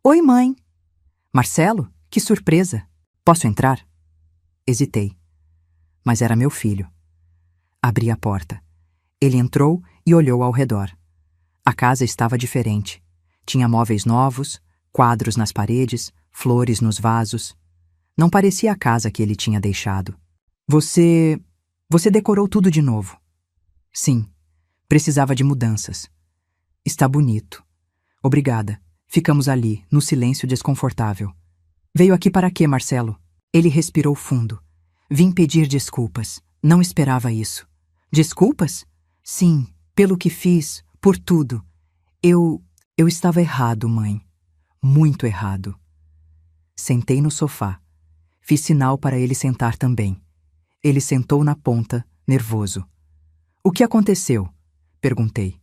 Oi, mãe. Marcelo? Que surpresa. Posso entrar? Hesitei. Mas era meu filho. Abri a porta. Ele entrou e olhou ao redor. A casa estava diferente. Tinha móveis novos, quadros nas paredes, flores nos vasos. Não parecia a casa que ele tinha deixado. Você decorou tudo de novo. Sim, precisava de mudanças. Está bonito. Obrigada. Ficamos ali, no silêncio desconfortável. Veio aqui para quê, Marcelo? Ele respirou fundo. Vim pedir desculpas. Não esperava isso. Desculpas? Sim, pelo que fiz, por tudo. Eu estava errado, mãe. Muito errado. Sentei no sofá. Fiz sinal para ele sentar também. Ele sentou na ponta, nervoso. O que aconteceu? Perguntei.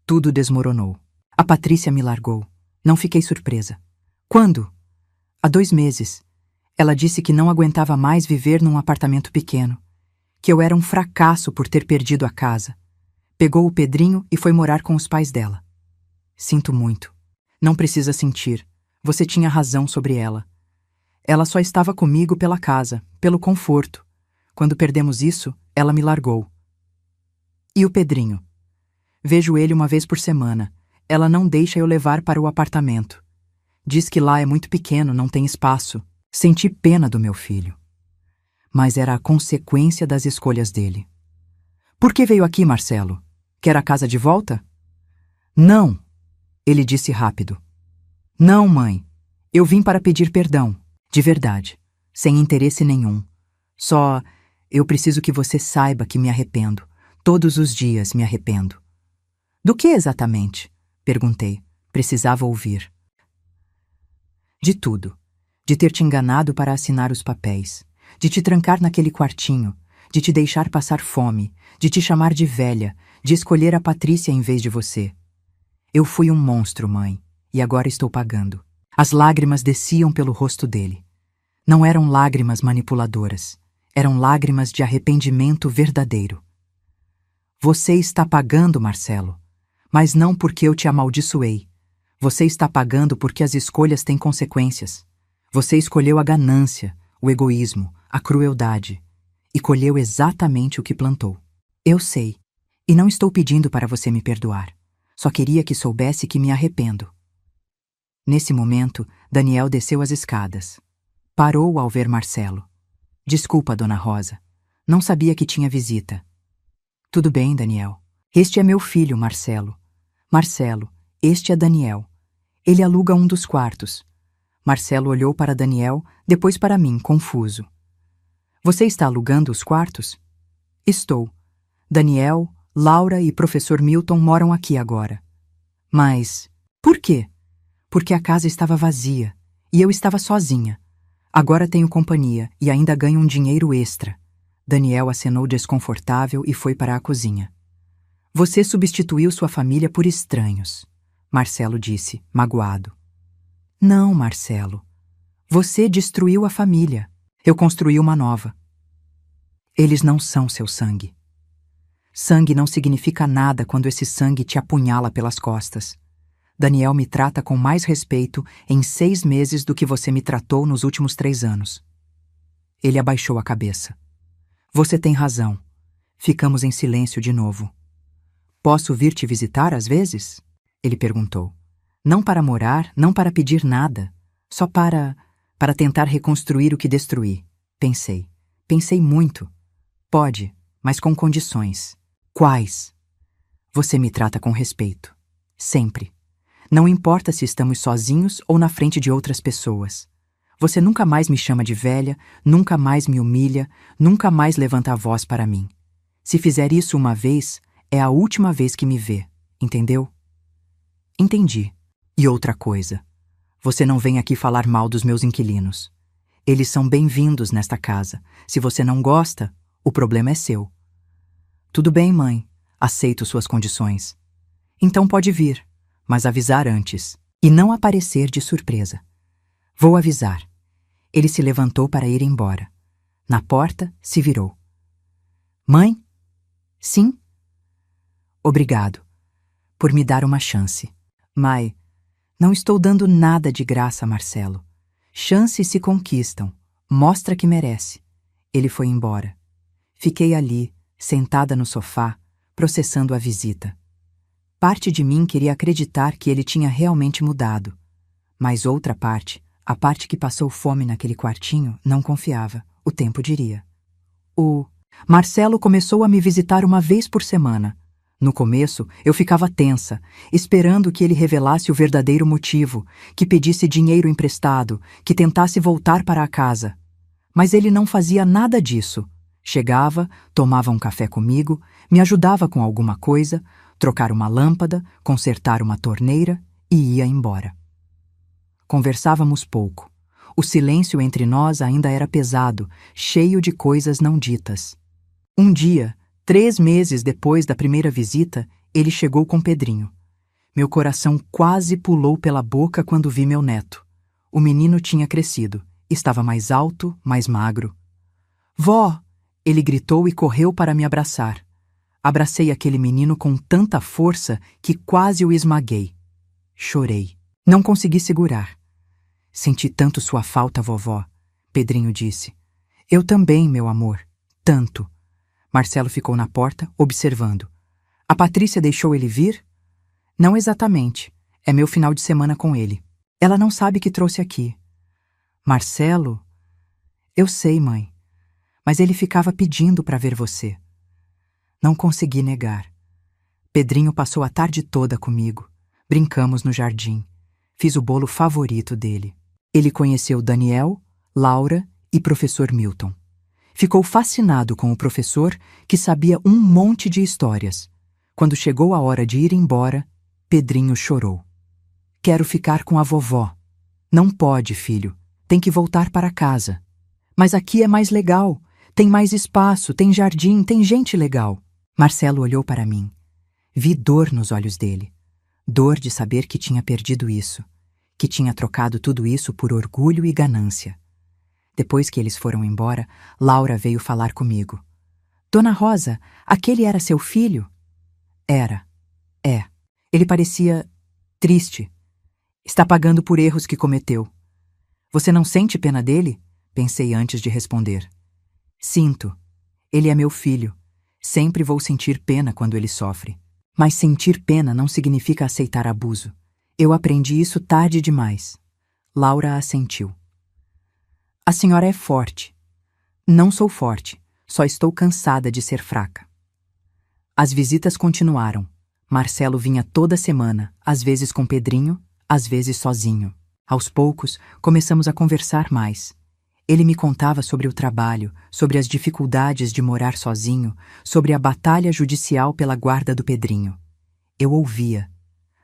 Tudo desmoronou. A Patrícia me largou. Não fiquei surpresa. Quando? Há 2 meses. Ela disse que não aguentava mais viver num apartamento pequeno. Que eu era um fracasso por ter perdido a casa. Pegou o Pedrinho e foi morar com os pais dela. Sinto muito. Não precisa sentir. Você tinha razão sobre ela. Ela só estava comigo pela casa, pelo conforto. Quando perdemos isso, ela me largou. E o Pedrinho? Vejo ele 1 vez por semana. Ela não deixa eu levar para o apartamento. Diz que lá é muito pequeno, não tem espaço. Senti pena do meu filho. Mas era a consequência das escolhas dele. Por que veio aqui, Marcelo? Quer a casa de volta? Não, ele disse rápido. Não, mãe. Eu vim para pedir perdão, de verdade, sem interesse nenhum. Só, eu preciso que você saiba que me arrependo. Todos os dias me arrependo. Do que exatamente? Perguntei. Precisava ouvir. De tudo. De ter te enganado para assinar os papéis. De te trancar naquele quartinho. De te deixar passar fome. De te chamar de velha. De escolher a Patrícia em vez de você. Eu fui um monstro, mãe. E agora estou pagando. As lágrimas desciam pelo rosto dele. Não eram lágrimas manipuladoras. Eram lágrimas de arrependimento verdadeiro. Você está pagando, Marcelo, mas não porque eu te amaldiçoei. Você está pagando porque as escolhas têm consequências. Você escolheu a ganância, o egoísmo, a crueldade, e colheu exatamente o que plantou. Eu sei, e não estou pedindo para você me perdoar. Só queria que soubesse que me arrependo. Nesse momento, Daniel desceu as escadas. Parou ao ver Marcelo. Desculpa, Dona Rosa. Não sabia que tinha visita. Tudo bem, Daniel. Este é meu filho, Marcelo. Marcelo, este é Daniel. Ele aluga um dos quartos. Marcelo olhou para Daniel, depois para mim, confuso. Você está alugando os quartos? Estou. Daniel, Laura e professor Milton moram aqui agora. Mas, por quê? Porque a casa estava vazia e eu estava sozinha. Agora tenho companhia e ainda ganho um dinheiro extra. Daniel acenou desconfortável e foi para a cozinha. Você substituiu sua família por estranhos, Marcelo disse, magoado. Não, Marcelo. Você destruiu a família. Eu construí uma nova. Eles não são seu sangue. Sangue não significa nada quando esse sangue te apunhala pelas costas. Daniel me trata com mais respeito em 6 meses do que você me tratou nos últimos 3 anos. Ele abaixou a cabeça. Você tem razão. Ficamos em silêncio de novo. Posso vir te visitar às vezes? Ele perguntou. Não para morar, não para pedir nada. Só para tentar reconstruir o que destruí. Pensei. Pensei muito. Pode, mas com condições. Quais? Você me trata com respeito. Sempre. Não importa se estamos sozinhos ou na frente de outras pessoas. Você nunca mais me chama de velha, nunca mais me humilha, nunca mais levanta a voz para mim. Se fizer isso uma vez, é a última vez que me vê, entendeu? Entendi. E outra coisa. Você não vem aqui falar mal dos meus inquilinos. Eles são bem-vindos nesta casa. Se você não gosta, o problema é seu. Tudo bem, mãe. Aceito suas condições. Então pode vir, mas avisar antes. E não aparecer de surpresa. Vou avisar. Ele se levantou para ir embora. Na porta, se virou. Mãe? Sim? Obrigado por me dar uma chance. Mãe, não estou dando nada de graça, Marcelo. Chances se conquistam. Mostra que merece. Ele foi embora. Fiquei ali, sentada no sofá, processando a visita. Parte de mim queria acreditar que ele tinha realmente mudado. Mas outra parte, a parte que passou fome naquele quartinho, não confiava. O tempo diria. O Marcelo começou a me visitar uma vez por semana. No começo, eu ficava tensa, esperando que ele revelasse o verdadeiro motivo, que pedisse dinheiro emprestado, que tentasse voltar para a casa. Mas ele não fazia nada disso. Chegava, tomava um café comigo, me ajudava com alguma coisa, trocar uma lâmpada, consertar uma torneira e ia embora. Conversávamos pouco. O silêncio entre nós ainda era pesado, cheio de coisas não ditas. Um dia, 3 meses depois da primeira visita, ele chegou com Pedrinho. Meu coração quase pulou pela boca quando vi meu neto. O menino tinha crescido. Estava mais alto, mais magro. Vó! Ele gritou e correu para me abraçar. Abracei aquele menino com tanta força que quase o esmaguei. Chorei. Não consegui segurar. Senti tanto sua falta, vovó, Pedrinho disse. Eu também, meu amor. Tanto. Marcelo ficou na porta, observando. A Patrícia deixou ele vir? Não exatamente. É meu final de semana com ele. Ela não sabe que trouxe aqui. Marcelo? Eu sei, mãe. Mas ele ficava pedindo para ver você. Não consegui negar. Pedrinho passou a tarde toda comigo. Brincamos no jardim. Fiz o bolo favorito dele. Ele conheceu Daniel, Laura e professor Milton. Ficou fascinado com o professor, que sabia um monte de histórias. Quando chegou a hora de ir embora, Pedrinho chorou. Quero ficar com a vovó. Não pode, filho. Tem que voltar para casa. Mas aqui é mais legal. Tem mais espaço, tem jardim, tem gente legal. Marcelo olhou para mim. Vi dor nos olhos dele. Dor de saber que tinha perdido isso. Que tinha trocado tudo isso por orgulho e ganância. Depois que eles foram embora, Laura veio falar comigo. Dona Rosa, aquele era seu filho? Era. É. Ele parecia triste. Está pagando por erros que cometeu. Você não sente pena dele? Pensei antes de responder. Sinto. Ele é meu filho. Sempre vou sentir pena quando ele sofre. Mas sentir pena não significa aceitar abuso. Eu aprendi isso tarde demais. Laura assentiu. A senhora é forte. Não sou forte, só estou cansada de ser fraca. As visitas continuaram. Marcelo vinha toda semana, às vezes com Pedrinho, às vezes sozinho. Aos poucos, começamos a conversar mais. Ele me contava sobre o trabalho, sobre as dificuldades de morar sozinho, sobre a batalha judicial pela guarda do Pedrinho. Eu ouvia.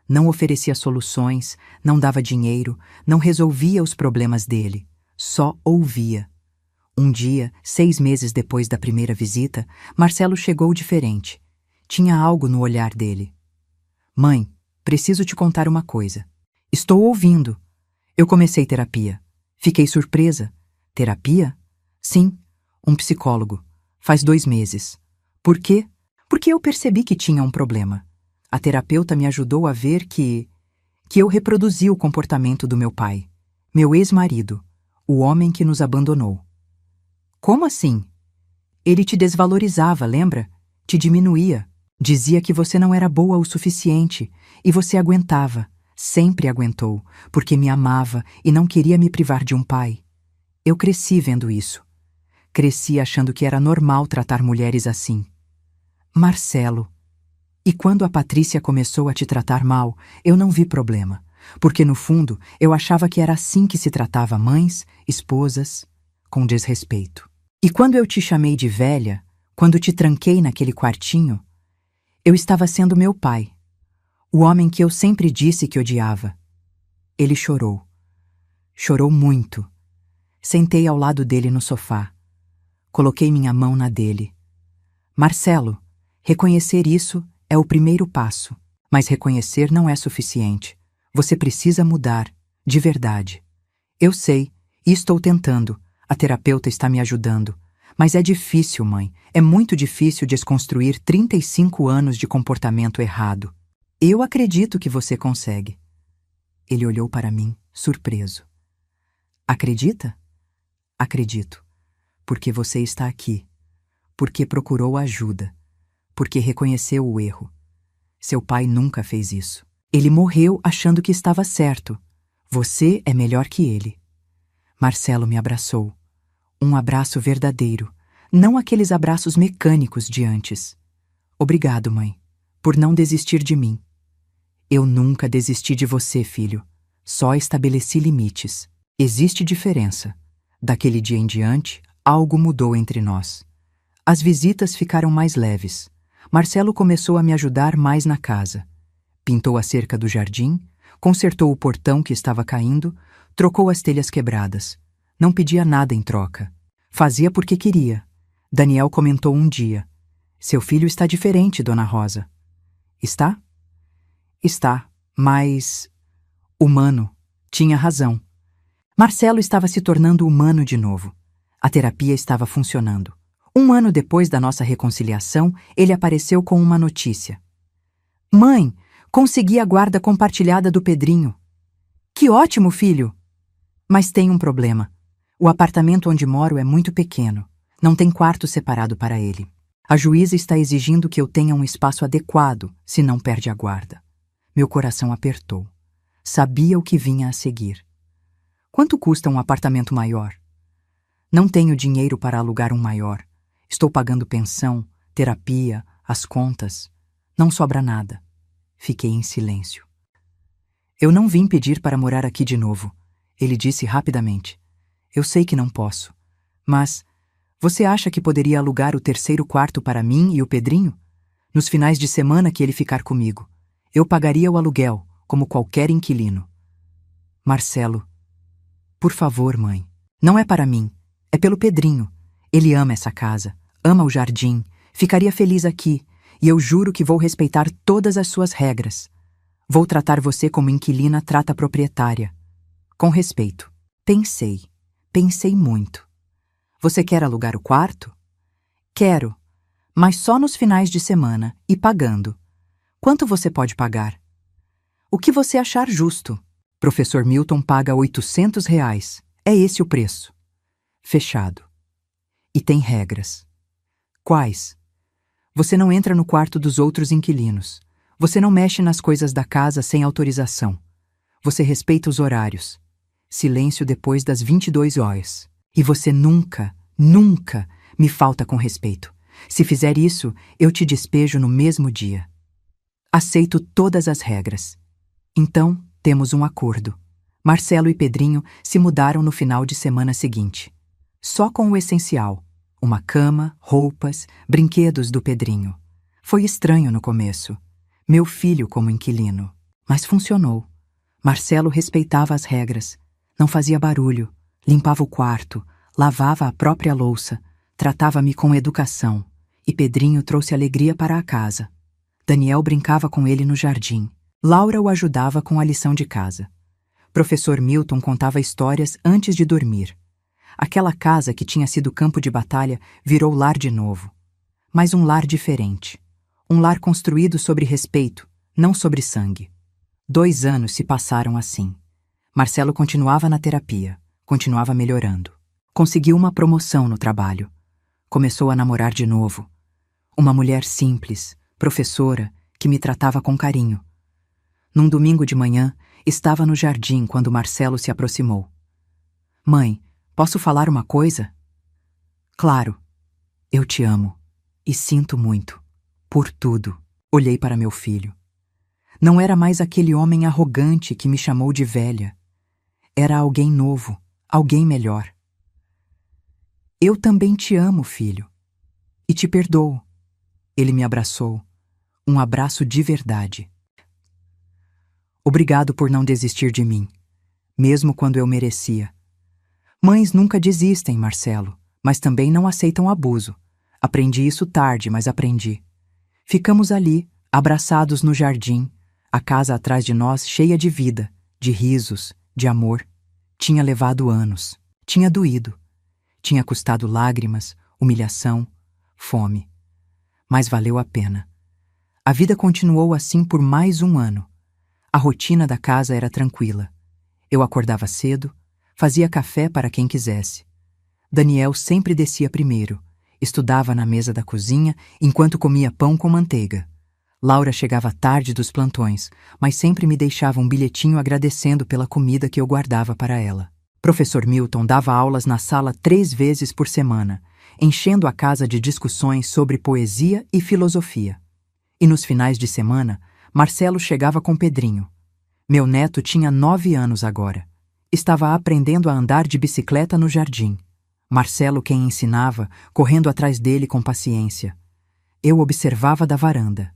Não oferecia soluções, não dava dinheiro, não resolvia os problemas dele. Só ouvia. Um dia, 6 meses depois da primeira visita, Marcelo chegou diferente. Tinha algo no olhar dele. Mãe, preciso te contar uma coisa. Estou ouvindo. Eu comecei terapia. Fiquei surpresa. Terapia? Sim, um psicólogo. Faz 2 meses. Por quê? Porque eu percebi que tinha um problema. A terapeuta me ajudou a ver que eu reproduzi o comportamento do meu pai, meu ex-marido, o homem que nos abandonou. Como assim? Ele te desvalorizava, lembra? Te diminuía. Dizia que você não era boa o suficiente e você aguentava, sempre aguentou, porque me amava e não queria me privar de um pai. Eu cresci vendo isso. Cresci achando que era normal tratar mulheres assim. Marcelo. E quando a Patrícia começou a te tratar mal, eu não vi problema, porque no fundo eu achava que era assim que se tratava mães, esposas, com desrespeito. E quando eu te chamei de velha, quando te tranquei naquele quartinho, eu estava sendo meu pai, o homem que eu sempre disse que odiava. Ele chorou. Chorou muito. Sentei ao lado dele no sofá. Coloquei minha mão na dele. Marcelo, reconhecer isso é o primeiro passo, mas reconhecer não é suficiente. Você precisa mudar, de verdade. Eu sei, e estou tentando. A terapeuta está me ajudando. Mas é difícil, mãe. É muito difícil desconstruir 35 anos de comportamento errado. Eu acredito que você consegue. Ele olhou para mim, surpreso. Acredita? Acredito. Porque você está aqui. Porque procurou ajuda. Porque reconheceu o erro. Seu pai nunca fez isso. Ele morreu achando que estava certo. Você é melhor que ele. Marcelo me abraçou. Um abraço verdadeiro, não aqueles abraços mecânicos de antes. Obrigado, mãe, por não desistir de mim. Eu nunca desisti de você, filho. Só estabeleci limites. Existe diferença. Daquele dia em diante, algo mudou entre nós. As visitas ficaram mais leves. Marcelo começou a me ajudar mais na casa. Pintou a cerca do jardim, consertou o portão que estava caindo, trocou as telhas quebradas. Não pedia nada em troca. Fazia porque queria. Daniel comentou um dia. Seu filho está diferente, Dona Rosa. Está? Está, mas... humano. Tinha razão. Marcelo estava se tornando humano de novo. A terapia estava funcionando. 1 ano depois da nossa reconciliação, ele apareceu com uma notícia. Mãe, consegui a guarda compartilhada do Pedrinho. Que ótimo, filho! Mas tem um problema. O apartamento onde moro é muito pequeno. Não tem quarto separado para ele. A juíza está exigindo que eu tenha um espaço adequado, senão perde a guarda. Meu coração apertou. Sabia o que vinha a seguir. Quanto custa um apartamento maior? Não tenho dinheiro para alugar um maior. Estou pagando pensão, terapia, as contas. Não sobra nada. Fiquei em silêncio. Eu não vim pedir para morar aqui de novo. Ele disse rapidamente. Eu sei que não posso. Mas você acha que poderia alugar o 3º quarto para mim e o Pedrinho? Nos finais de semana que ele ficar comigo. Eu pagaria o aluguel, como qualquer inquilino. Marcelo. Por favor, mãe. Não é para mim. É pelo Pedrinho. Ele ama essa casa. Ama o jardim. Ficaria feliz aqui. E eu juro que vou respeitar todas as suas regras. Vou tratar você como inquilina trata a proprietária. Com respeito. Pensei. Pensei muito. Você quer alugar o quarto? Quero, mas só nos finais de semana e pagando. Quanto você pode pagar? O que você achar justo. Professor Milton paga R$ 800. É esse o preço. Fechado. E tem regras. Quais? Você não entra no quarto dos outros inquilinos. Você não mexe nas coisas da casa sem autorização. Você respeita os horários. Silêncio depois das 22 horas. E você nunca, nunca me falta com respeito. Se fizer isso, eu te despejo no mesmo dia. Aceito todas as regras. Então, temos um acordo. Marcelo e Pedrinho se mudaram no final de semana seguinte. Só com o essencial. Uma cama, roupas, brinquedos do Pedrinho. Foi estranho no começo. Meu filho como inquilino. Mas funcionou. Marcelo respeitava as regras. Não fazia barulho. Limpava o quarto. Lavava a própria louça. Tratava-me com educação. E Pedrinho trouxe alegria para a casa. Daniel brincava com ele no jardim. Laura o ajudava com a lição de casa. Professor Milton contava histórias antes de dormir. Aquela casa que tinha sido campo de batalha virou lar de novo. Mas um lar diferente. Um lar construído sobre respeito, não sobre sangue. 2 anos se passaram assim. Marcelo continuava na terapia, continuava melhorando. Conseguiu uma promoção no trabalho. Começou a namorar de novo. Uma mulher simples, professora, que me tratava com carinho. Num domingo de manhã, estava no jardim quando Marcelo se aproximou. Mãe, posso falar uma coisa? Claro. Eu te amo. E sinto muito. Por tudo. Olhei para meu filho. Não era mais aquele homem arrogante que me chamou de velha. Era alguém novo, alguém melhor. Eu também te amo, filho. E te perdoo. Ele me abraçou. Um abraço de verdade. Obrigado por não desistir de mim, mesmo quando eu merecia. Mães nunca desistem, Marcelo, mas também não aceitam abuso. Aprendi isso tarde, mas aprendi. Ficamos ali, abraçados no jardim, a casa atrás de nós cheia de vida, de risos, de amor. Tinha levado anos, tinha doído, tinha custado lágrimas, humilhação, fome. Mas valeu a pena. A vida continuou assim por mais um ano. A rotina da casa era tranquila. Eu acordava cedo, fazia café para quem quisesse. Daniel sempre descia primeiro, estudava na mesa da cozinha enquanto comia pão com manteiga. Laura chegava tarde dos plantões, mas sempre me deixava um bilhetinho agradecendo pela comida que eu guardava para ela. Professor Milton dava aulas na sala 3 vezes por semana, enchendo a casa de discussões sobre poesia e filosofia. E nos finais de semana, Marcelo chegava com Pedrinho. Meu neto tinha 9 anos agora. Estava aprendendo a andar de bicicleta no jardim. Marcelo quem ensinava, correndo atrás dele com paciência. Eu observava da varanda.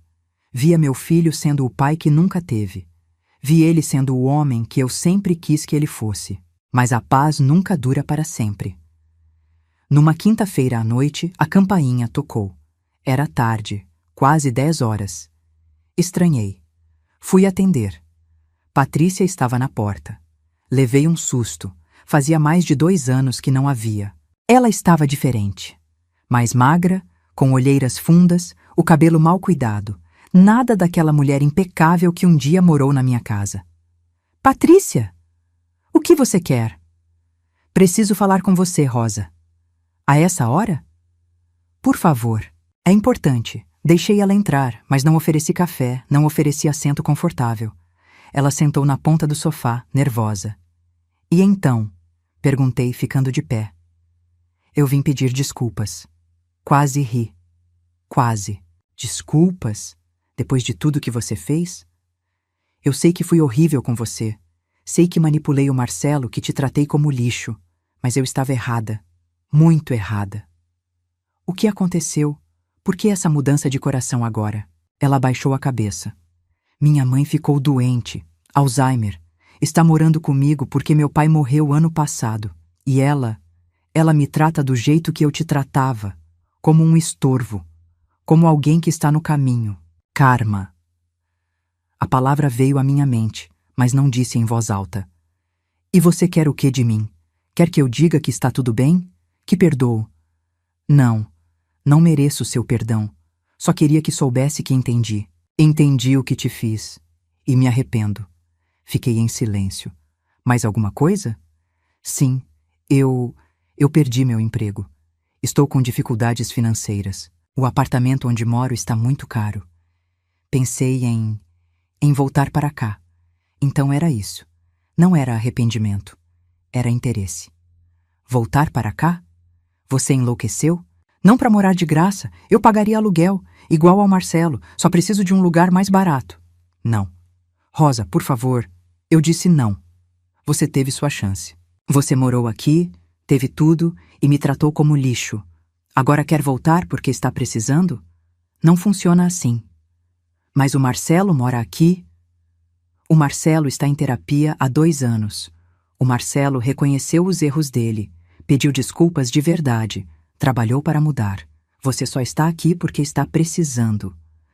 Via meu filho sendo o pai que nunca teve. Vi ele sendo o homem que eu sempre quis que ele fosse. Mas a paz nunca dura para sempre. Numa quinta-feira à noite, a campainha tocou. Era tarde, quase 10 horas. Estranhei. Fui atender. Patrícia estava na porta. Levei um susto. Fazia mais de 2 anos que não a via. Ela estava diferente. Mais magra, com olheiras fundas, o cabelo mal cuidado. Nada daquela mulher impecável que um dia morou na minha casa. Patrícia! O que você quer? Preciso falar com você, Rosa. A essa hora? Por favor. É importante. Deixei ela entrar, mas não ofereci café, não ofereci assento confortável. Ela sentou na ponta do sofá, nervosa. E então? Perguntei, ficando de pé. Eu vim pedir desculpas. Quase ri. Quase. Desculpas? Depois de tudo que você fez? Eu sei que fui horrível com você. Sei que manipulei o Marcelo, que te tratei como lixo. Mas eu estava errada. Muito errada. O que aconteceu? Por que essa mudança de coração agora? Ela abaixou a cabeça. Minha mãe ficou doente. Alzheimer. Está morando comigo porque meu pai morreu ano passado. E ela me trata do jeito que eu te tratava. Como um estorvo. Como alguém que está no caminho. Karma. A palavra veio à minha mente, mas não disse em voz alta. E você quer o que de mim? Quer que eu diga que está tudo bem? Que perdoo? Não, não mereço seu perdão. Só queria que soubesse que entendi. Entendi o que te fiz. E me arrependo. Fiquei em silêncio. Mais alguma coisa? Sim, eu perdi meu emprego. Estou com dificuldades financeiras. O apartamento onde moro está muito caro. Pensei em voltar para cá. Então era isso. Não era arrependimento. Era interesse. Voltar para cá? Você enlouqueceu? Não para morar de graça. Eu pagaria aluguel, igual ao Marcelo. Só preciso de um lugar mais barato. Não. Rosa, por favor. Eu disse não. Você teve sua chance. Você morou aqui, teve tudo e me tratou como lixo. Agora quer voltar porque está precisando? Não funciona assim. Mas o Marcelo mora aqui. O Marcelo está em terapia há 2 anos. O Marcelo reconheceu os erros dele, pediu desculpas de verdade, trabalhou para mudar. Você só está aqui porque está precisando.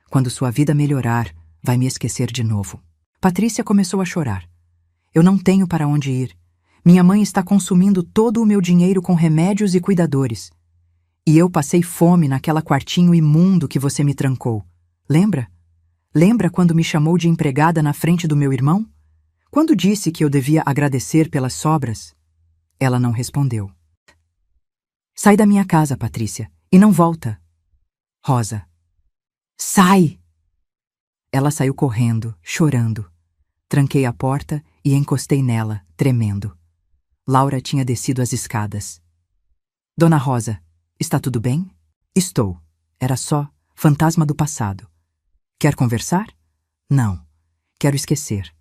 Quando sua vida melhorar, vai me esquecer de novo. Patrícia começou a chorar. Eu não tenho para onde ir. Minha mãe está consumindo todo o meu dinheiro com remédios e cuidadores. E eu passei fome naquela quartinho imundo que você me trancou. Lembra? Lembra quando me chamou de empregada na frente do meu irmão? Quando disse que eu devia agradecer pelas sobras? Ela não respondeu. Sai da minha casa, Patrícia, e não volta. Rosa. Sai! Ela saiu correndo, chorando. Tranquei a porta e encostei nela, tremendo. Laura tinha descido as escadas. Dona Rosa, está tudo bem? Estou. Era só fantasma do passado. Quer conversar? Não. Quero esquecer.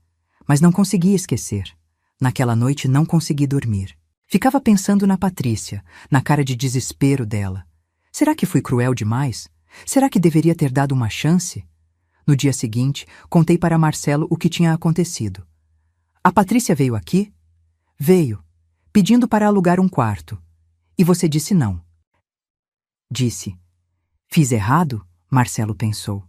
Mas não consegui esquecer. Naquela noite não consegui dormir. Ficava pensando na Patrícia, na cara de desespero dela. Será que fui cruel demais? Será que deveria ter dado uma chance? No dia seguinte, contei para Marcelo o que tinha acontecido. A Patrícia veio aqui? Veio, pedindo para alugar um quarto. E você disse não. Disse. Fiz errado? Marcelo pensou.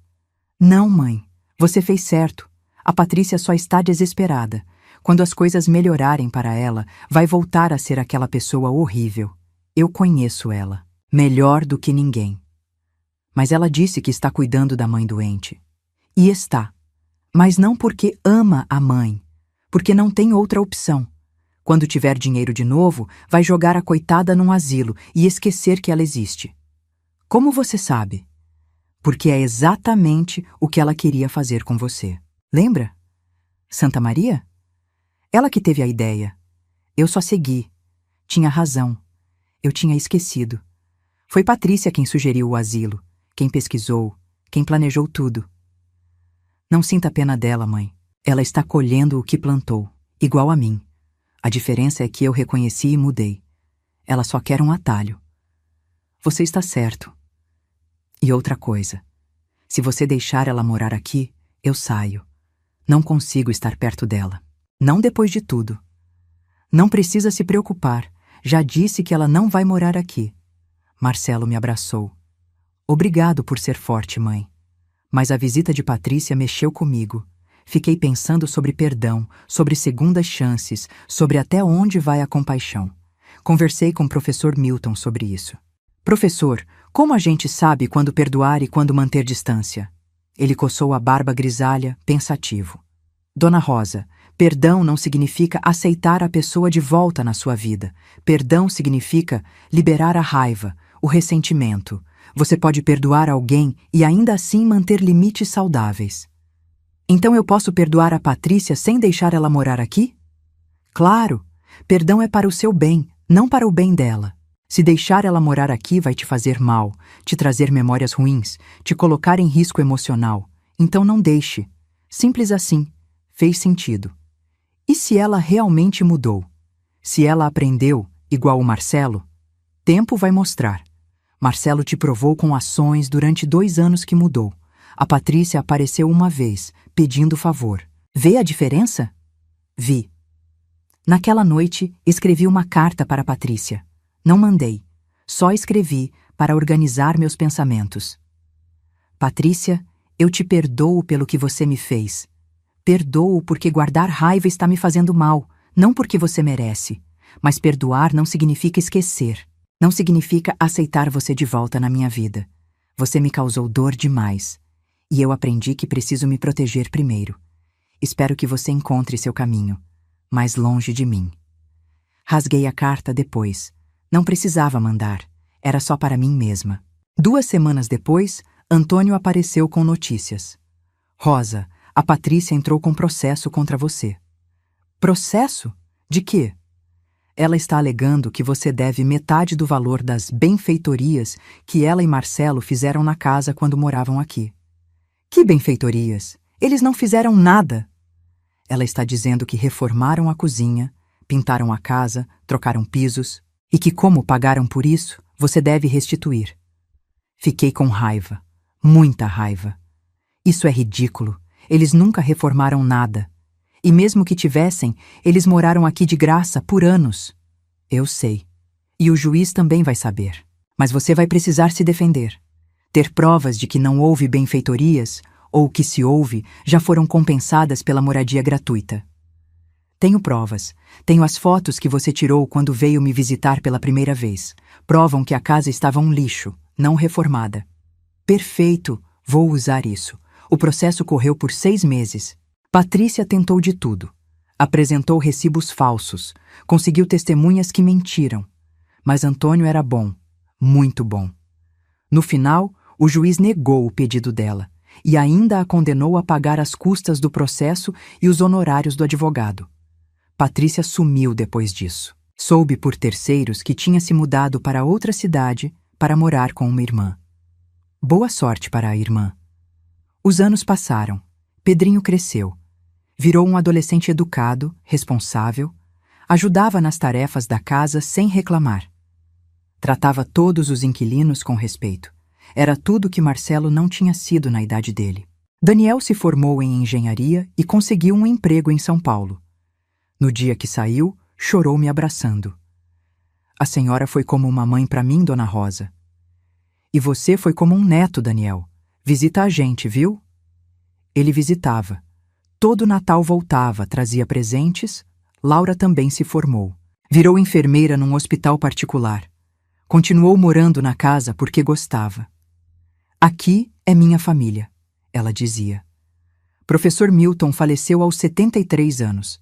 Não, mãe. Você fez certo. A Patrícia só está desesperada. Quando as coisas melhorarem para ela, vai voltar a ser aquela pessoa horrível. Eu conheço ela. Melhor do que ninguém. Mas ela disse que está cuidando da mãe doente. E está. Mas não porque ama a mãe. Porque não tem outra opção. Quando tiver dinheiro de novo, vai jogar a coitada num asilo e esquecer que ela existe. Como você sabe? Porque é exatamente o que ela queria fazer com você. Lembra? Santa Maria? Ela que teve a ideia. Eu só segui. Tinha razão. Eu tinha esquecido. Foi Patrícia quem sugeriu o asilo, quem pesquisou, quem planejou tudo. Não sinta pena dela, mãe. Ela está colhendo o que plantou, igual a mim. A diferença é que eu reconheci e mudei. Ela só quer um atalho. Você está certo. E outra coisa. Se você deixar ela morar aqui, eu saio. Não consigo estar perto dela. Não depois de tudo. Não precisa se preocupar. Já disse que ela não vai morar aqui. Marcelo me abraçou. Obrigado por ser forte, mãe. Mas a visita de Patrícia mexeu comigo. Fiquei pensando sobre perdão, sobre segundas chances, sobre até onde vai a compaixão. Conversei com o professor Milton sobre isso. Professor, como a gente sabe quando perdoar e quando manter distância? Ele coçou a barba grisalha, pensativo. Dona Rosa, perdão não significa aceitar a pessoa de volta na sua vida. Perdão significa liberar a raiva, o ressentimento. Você pode perdoar alguém e ainda assim manter limites saudáveis. Então eu posso perdoar a Patrícia sem deixar ela morar aqui? Claro, perdão é para o seu bem, não para o bem dela. Se deixar ela morar aqui vai te fazer mal, te trazer memórias ruins, te colocar em risco emocional. Então não deixe. Simples assim. Fez sentido. E se ela realmente mudou? Se ela aprendeu, igual o Marcelo? Tempo vai mostrar. Marcelo te provou com ações durante 2 anos que mudou. A Patrícia apareceu uma vez, pedindo favor. Vê a diferença? Vi. Naquela noite, escrevi uma carta para a Patrícia. Não mandei. Só escrevi para organizar meus pensamentos. Patrícia, eu te perdoo pelo que você me fez. Perdoo porque guardar raiva está me fazendo mal, não porque você merece. Mas perdoar não significa esquecer. Não significa aceitar você de volta na minha vida. Você me causou dor demais. E eu aprendi que preciso me proteger primeiro. Espero que você encontre seu caminho, mais longe de mim. Rasguei a carta depois. Não precisava mandar. Era só para mim mesma. 2 semanas depois, Antônio apareceu com notícias. Rosa, a Patrícia entrou com processo contra você. Processo? De quê? Ela está alegando que você deve metade do valor das benfeitorias que ela e Marcelo fizeram na casa quando moravam aqui. Que benfeitorias? Eles não fizeram nada. Ela está dizendo que reformaram a cozinha, pintaram a casa, trocaram pisos, e que, como pagaram por isso, você deve restituir. Fiquei com raiva, muita raiva. Isso é ridículo. Eles nunca reformaram nada. E mesmo que tivessem, eles moraram aqui de graça por anos. Eu sei. E o juiz também vai saber. Mas você vai precisar se defender. Ter provas de que não houve benfeitorias, ou que se houve, já foram compensadas pela moradia gratuita. Tenho provas. Tenho as fotos que você tirou quando veio me visitar pela primeira vez. Provam que a casa estava um lixo, não reformada. Perfeito, vou usar isso. O processo correu por 6 meses. Patrícia tentou de tudo. Apresentou recibos falsos. Conseguiu testemunhas que mentiram. Mas Antônio era bom. Muito bom. No final, o juiz negou o pedido dela e ainda a condenou a pagar as custas do processo e os honorários do advogado. Patrícia sumiu depois disso. Soube por terceiros que tinha se mudado para outra cidade para morar com uma irmã. Boa sorte para a irmã. Os anos passaram. Pedrinho cresceu. Virou um adolescente educado, responsável, ajudava nas tarefas da casa sem reclamar. Tratava todos os inquilinos com respeito. Era tudo que Marcelo não tinha sido na idade dele. Daniel se formou em engenharia e conseguiu um emprego em São Paulo. No dia que saiu, chorou me abraçando. A senhora foi como uma mãe para mim, Dona Rosa. E você foi como um neto, Daniel. Visita a gente, viu? Ele visitava. Todo Natal voltava, trazia presentes. Laura também se formou. Virou enfermeira num hospital particular. Continuou morando na casa porque gostava. Aqui é minha família, ela dizia. Professor Milton faleceu aos 73 anos.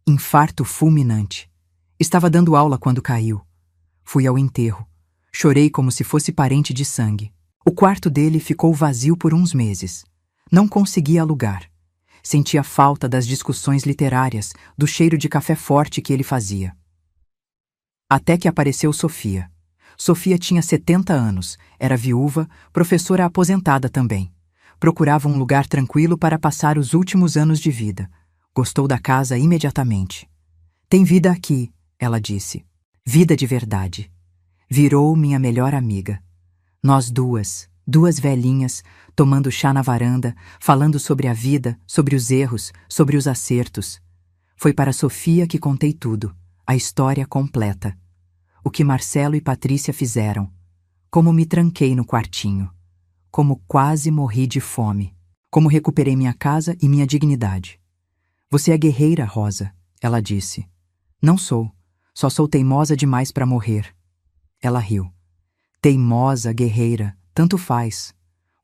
Infarto fulminante. Estava dando aula quando caiu. Fui ao enterro. Chorei como se fosse parente de sangue. O quarto dele ficou vazio por uns meses. Não conseguia alugar. Sentia falta das discussões literárias, do cheiro de café forte que ele fazia. Até que apareceu Sofia. Sofia tinha 70 anos, era viúva, professora aposentada também. Procurava um lugar tranquilo para passar os últimos anos de vida. Gostou da casa imediatamente. Tem vida aqui, ela disse. Vida de verdade. Virou minha melhor amiga. Nós duas velhinhas, tomando chá na varanda, falando sobre a vida, sobre os erros, sobre os acertos. Foi para Sofia que contei tudo, a história completa. O que Marcelo e Patrícia fizeram. Como me tranquei no quartinho. Como quase morri de fome. Como recuperei minha casa e minha dignidade. Você é guerreira, Rosa, ela disse. Não sou. Só sou teimosa demais para morrer. Ela riu. Teimosa, guerreira, tanto faz.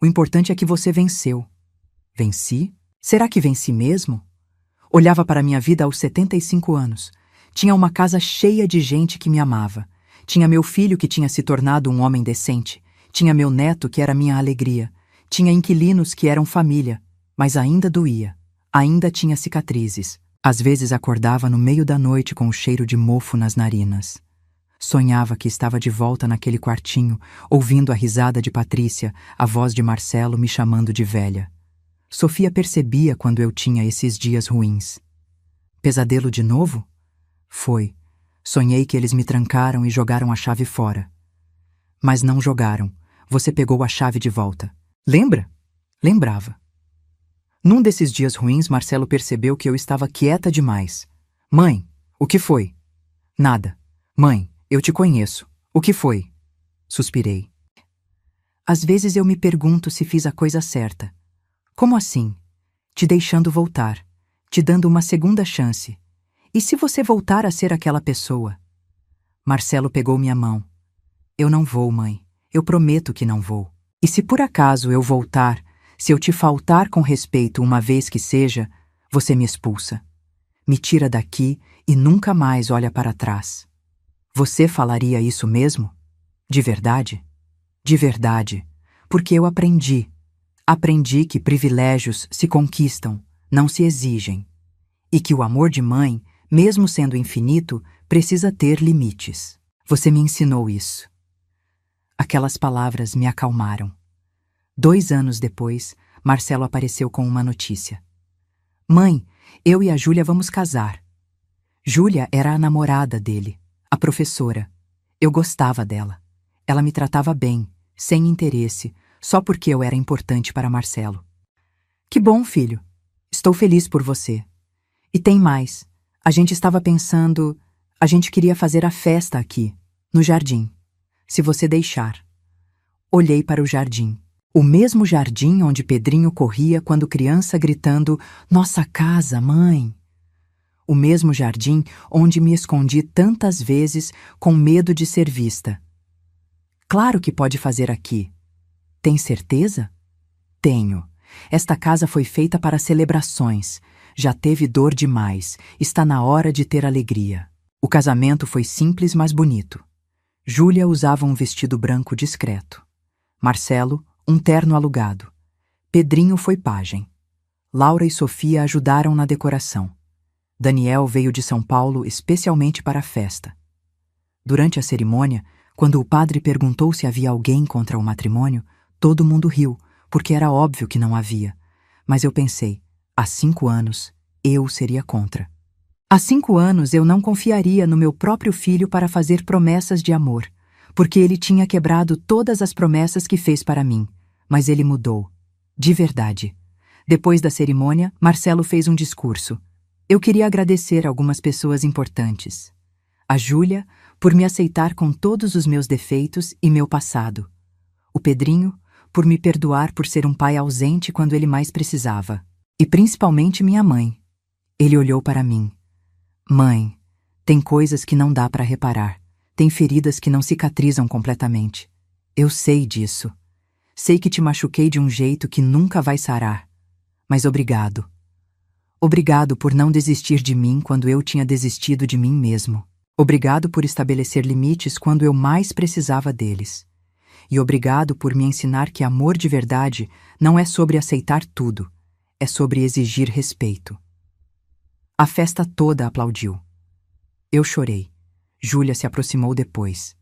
O importante é que você venceu. Venci? Será que venci mesmo? Olhava para minha vida aos 75 anos. Tinha uma casa cheia de gente que me amava. Tinha meu filho que tinha se tornado um homem decente. Tinha meu neto que era minha alegria. Tinha inquilinos que eram família. Mas ainda doía. Ainda tinha cicatrizes. Às vezes acordava no meio da noite com o cheiro de mofo nas narinas. Sonhava que estava de volta naquele quartinho, ouvindo a risada de Patrícia, a voz de Marcelo me chamando de velha. Sofia percebia quando eu tinha esses dias ruins. Pesadelo de novo? Foi. Sonhei que eles me trancaram e jogaram a chave fora. Mas não jogaram. Você pegou a chave de volta. Lembra? Lembrava. Num desses dias ruins, Marcelo percebeu que eu estava quieta demais. Mãe, o que foi? Nada. Mãe, eu te conheço. O que foi? Suspirei. Às vezes eu me pergunto se fiz a coisa certa. Como assim? Te deixando voltar, te dando uma segunda chance. E se você voltar a ser aquela pessoa? Marcelo pegou minha mão. Eu não vou, mãe. Eu prometo que não vou. E se por acaso eu voltar, se eu te faltar com respeito uma vez que seja, você me expulsa. Me tira daqui e nunca mais olha para trás. Você falaria isso mesmo? De verdade? De verdade, porque eu aprendi. Aprendi que privilégios se conquistam, não se exigem. E que o amor de mãe, mesmo sendo infinito, precisa ter limites. Você me ensinou isso. Aquelas palavras me acalmaram. 2 anos depois, Marcelo apareceu com uma notícia. Mãe, eu e a Júlia vamos casar. Júlia era a namorada dele, a professora. Eu gostava dela. Ela me tratava bem, sem interesse, só porque eu era importante para Marcelo. Que bom, filho. Estou feliz por você. E tem mais. A gente estava pensando... A gente queria fazer a festa aqui, no jardim. Se você deixar. Olhei para o jardim. O mesmo jardim onde Pedrinho corria quando criança gritando: "Nossa casa, mãe!" O mesmo jardim onde me escondi tantas vezes com medo de ser vista. Claro que pode fazer aqui. Tem certeza? Tenho. Esta casa foi feita para celebrações. Já teve dor demais. Está na hora de ter alegria. O casamento foi simples, mas bonito. Júlia usava um vestido branco discreto. Marcelo, um terno alugado. Pedrinho foi pajem. Laura e Sofia ajudaram na decoração. Daniel veio de São Paulo especialmente para a festa. Durante a cerimônia, quando o padre perguntou se havia alguém contra o matrimônio, todo mundo riu, porque era óbvio que não havia. Mas eu pensei, há 5 anos, eu seria contra. Há 5 anos eu não confiaria no meu próprio filho para fazer promessas de amor, porque ele tinha quebrado todas as promessas que fez para mim. Mas ele mudou. De verdade. Depois da cerimônia, Marcelo fez um discurso. Eu queria agradecer algumas pessoas importantes. A Júlia, por me aceitar com todos os meus defeitos e meu passado. O Pedrinho, por me perdoar por ser um pai ausente quando ele mais precisava. E principalmente minha mãe. Ele olhou para mim. Mãe, tem coisas que não dá para reparar. Tem feridas que não cicatrizam completamente. Eu sei disso. Sei que te machuquei de um jeito que nunca vai sarar. Mas obrigado. Obrigado por não desistir de mim quando eu tinha desistido de mim mesmo. Obrigado por estabelecer limites quando eu mais precisava deles. E obrigado por me ensinar que amor de verdade não é sobre aceitar tudo, é sobre exigir respeito. A festa toda aplaudiu. Eu chorei. Júlia se aproximou depois.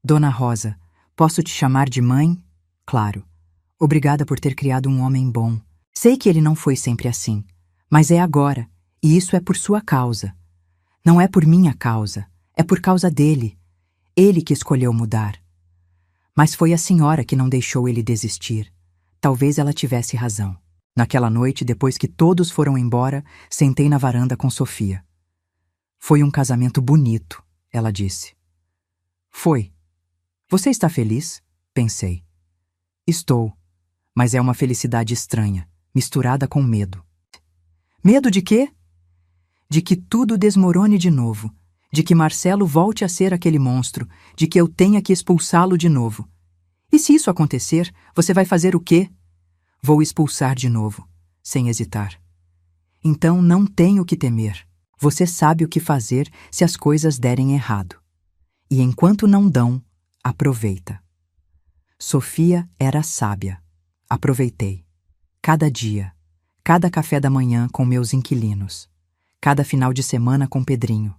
Dona Rosa, posso te chamar de mãe? Claro. Obrigada por ter criado um homem bom. Sei que ele não foi sempre assim, mas é agora, e isso é por sua causa. Não é por minha causa, é por causa dele. Ele que escolheu mudar. Mas foi a senhora que não deixou ele desistir. Talvez ela tivesse razão. Naquela noite, depois que todos foram embora, sentei na varanda com Sofia. Foi um casamento bonito, ela disse. Foi. Você está feliz? Pensei. Estou, mas é uma felicidade estranha, misturada com medo. Medo de quê? De que tudo desmorone de novo, de que Marcelo volte a ser aquele monstro, de que eu tenha que expulsá-lo de novo. E se isso acontecer, você vai fazer o quê? Vou expulsar de novo, sem hesitar. Então não tenho o que temer. Você sabe o que fazer se as coisas derem errado. E enquanto não dão, aproveita. Sofia era sábia. Aproveitei. Cada dia, cada café da manhã com meus inquilinos, cada final de semana com Pedrinho,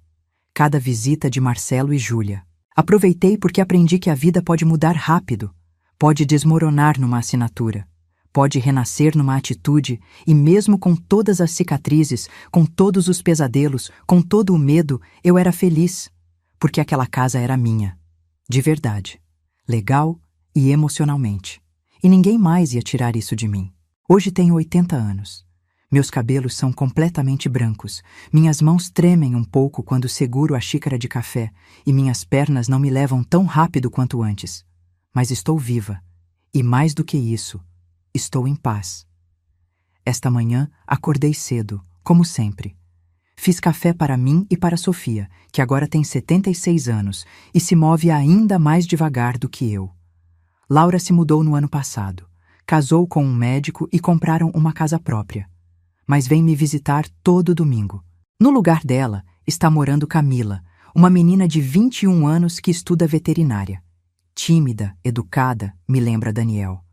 cada visita de Marcelo e Júlia. Aproveitei porque aprendi que a vida pode mudar rápido, pode desmoronar numa assinatura, pode renascer numa atitude e mesmo com todas as cicatrizes, com todos os pesadelos, com todo o medo, eu era feliz, porque aquela casa era minha, de verdade, legal e emocionalmente. E ninguém mais ia tirar isso de mim. Hoje tenho 80 anos. Meus cabelos são completamente brancos, minhas mãos tremem um pouco quando seguro a xícara de café e minhas pernas não me levam tão rápido quanto antes. Mas estou viva. E mais do que isso, estou em paz. Esta manhã acordei cedo, como sempre. Fiz café para mim e para Sofia, que agora tem 76 anos e se move ainda mais devagar do que eu. Laura se mudou no ano passado, casou com um médico e compraram uma casa própria. Mas vem me visitar todo domingo. No lugar dela está morando Camila, uma menina de 21 anos que estuda veterinária. Tímida, educada, me lembra Daniel.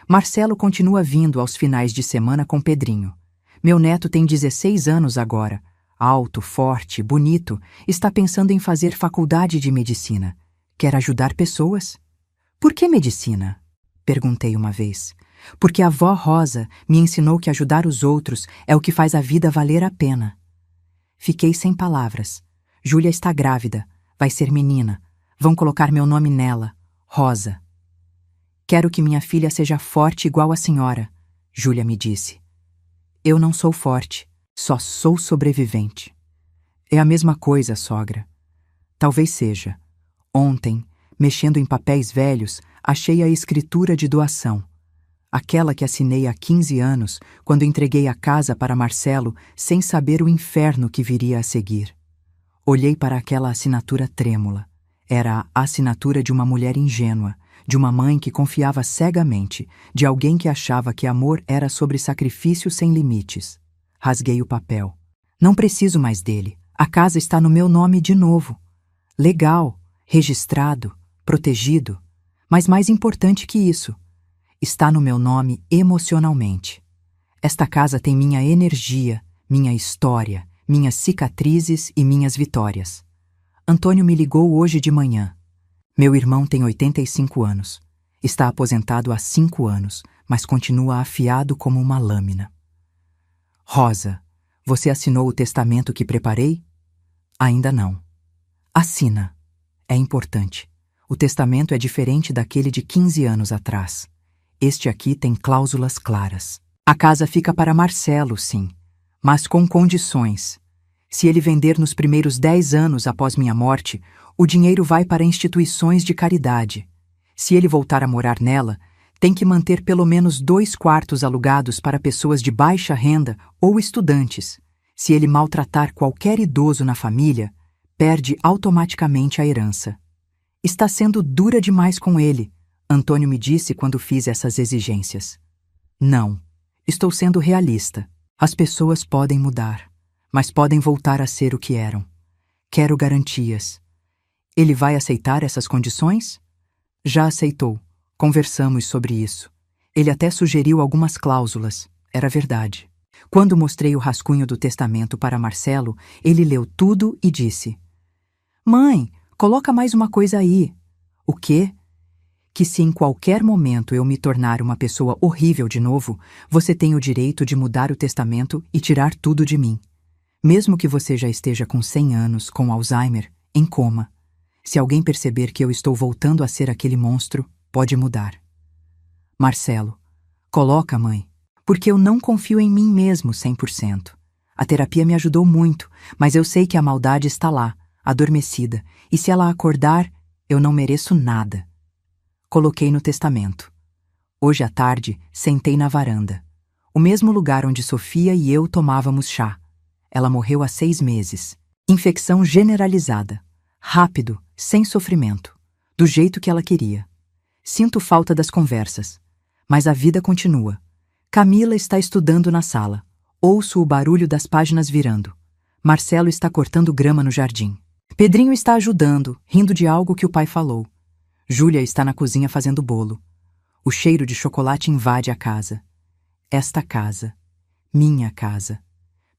Marcelo continua vindo aos finais de semana com Pedrinho. Meu neto tem 16 anos agora. Alto, forte, bonito, está pensando em fazer faculdade de medicina. Quer ajudar pessoas? Por que medicina? Perguntei uma vez. Porque a avó Rosa me ensinou que ajudar os outros é o que faz a vida valer a pena. Fiquei sem palavras. Júlia está grávida. Vai ser menina. Vão colocar meu nome nela. Rosa. Quero que minha filha seja forte igual a senhora, Júlia me disse. Eu não sou forte, só sou sobrevivente. É a mesma coisa, sogra. Talvez seja. Ontem, mexendo em papéis velhos, achei a escritura de doação. Aquela que assinei há 15 anos, quando entreguei a casa para Marcelo, sem saber o inferno que viria a seguir. Olhei para aquela assinatura trêmula. Era a assinatura de uma mulher ingênua, de uma mãe que confiava cegamente, de alguém que achava que amor era sobre sacrifício sem limites. Rasguei o papel. Não preciso mais dele. A casa está no meu nome de novo. Legal, registrado, protegido. Mas mais importante que isso, está no meu nome emocionalmente. Esta casa tem minha energia, minha história, minhas cicatrizes e minhas vitórias. Antônio me ligou hoje de manhã. Meu irmão tem 85 anos. Está aposentado há 5 anos, mas continua afiado como uma lâmina. Rosa, você assinou o testamento que preparei? Ainda não. Assina. É importante. O testamento é diferente daquele de 15 anos atrás. Este aqui tem cláusulas claras. A casa fica para Marcelo, sim, mas com condições. Se ele vender nos primeiros 10 anos após minha morte, o dinheiro vai para instituições de caridade. Se ele voltar a morar nela, tem que manter pelo menos 2 quartos alugados para pessoas de baixa renda ou estudantes. Se ele maltratar qualquer idoso na família, perde automaticamente a herança. Está sendo dura demais com ele, Antônio me disse quando fiz essas exigências. Não, estou sendo realista. As pessoas podem mudar, mas podem voltar a ser o que eram. Quero garantias. Ele vai aceitar essas condições? Já aceitou. Conversamos sobre isso. Ele até sugeriu algumas cláusulas. Era verdade. Quando mostrei o rascunho do testamento para Marcelo, ele leu tudo e disse: Mãe, coloca mais uma coisa aí. O quê? Que se em qualquer momento eu me tornar uma pessoa horrível de novo, você tem o direito de mudar o testamento e tirar tudo de mim. Mesmo que você já esteja com 100 anos, com Alzheimer, em coma. Se alguém perceber que eu estou voltando a ser aquele monstro, pode mudar. Marcelo, coloca, mãe, porque eu não confio em mim mesmo 100%. A terapia me ajudou muito, mas eu sei que a maldade está lá, adormecida, e se ela acordar, eu não mereço nada. Coloquei no testamento. Hoje à tarde, sentei na varanda. O mesmo lugar onde Sofia e eu tomávamos chá. Ela morreu há 6 meses. Infecção generalizada. Rápido, sem sofrimento. Do jeito que ela queria. Sinto falta das conversas. Mas a vida continua. Camila está estudando na sala. Ouço o barulho das páginas virando. Marcelo está cortando grama no jardim. Pedrinho está ajudando, rindo de algo que o pai falou. Júlia está na cozinha fazendo bolo. O cheiro de chocolate invade a casa. Esta casa. Minha casa.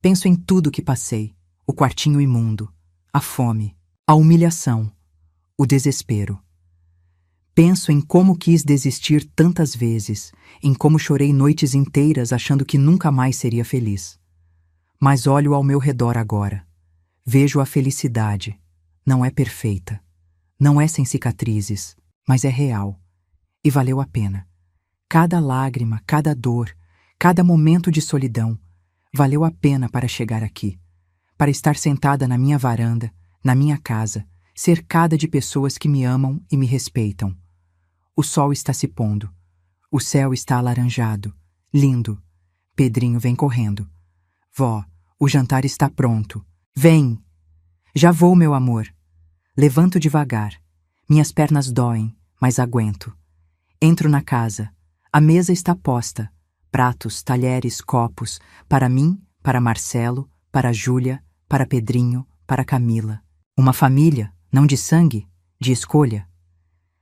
Penso em tudo que passei. O quartinho imundo. A fome. A humilhação. O desespero. Penso em como quis desistir tantas vezes, em como chorei noites inteiras achando que nunca mais seria feliz. Mas olho ao meu redor agora. Vejo a felicidade. Não é perfeita. Não é sem cicatrizes, mas é real. E valeu a pena. Cada lágrima, cada dor, cada momento de solidão, valeu a pena para chegar aqui. Para estar sentada na minha varanda, na minha casa, cercada de pessoas que me amam e me respeitam. O sol está se pondo. O céu está alaranjado. Lindo. Pedrinho vem correndo. Vó, O jantar está pronto. Vem! Já vou, meu amor. Levanto devagar. Minhas pernas doem, mas aguento. Entro na casa. A mesa está posta. Pratos, talheres, copos. Para mim, para Marcelo, para Júlia, para Pedrinho, para Camila. Uma família, não de sangue, de escolha.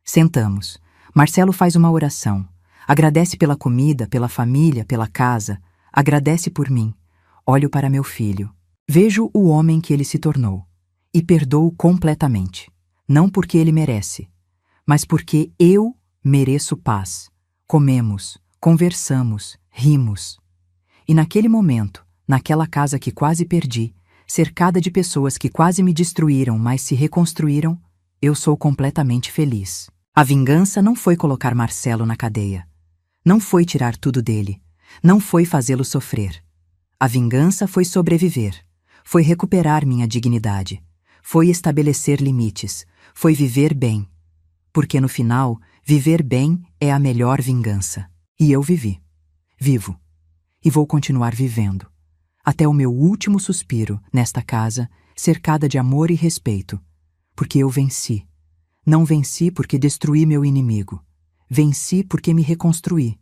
Sentamos. Marcelo faz uma oração. Agradece pela comida, pela família, pela casa. Agradece por mim. Olho para meu filho. Vejo o homem que ele se tornou. E perdoo completamente. Não porque ele merece, mas porque eu mereço paz. Comemos, conversamos, rimos. E naquele momento, naquela casa que quase perdi, cercada de pessoas que quase me destruíram, mas se reconstruíram, eu sou completamente feliz. A vingança não foi colocar Marcelo na cadeia. Não foi tirar tudo dele. Não foi fazê-lo sofrer. A vingança foi sobreviver. Foi recuperar minha dignidade. Foi estabelecer limites. Foi viver bem. Porque no final, viver bem é a melhor vingança. E eu vivi. Vivo. E vou continuar vivendo. Até o meu último suspiro nesta casa, cercada de amor e respeito. Porque eu venci. Não venci porque destruí meu inimigo. Venci porque me reconstruí.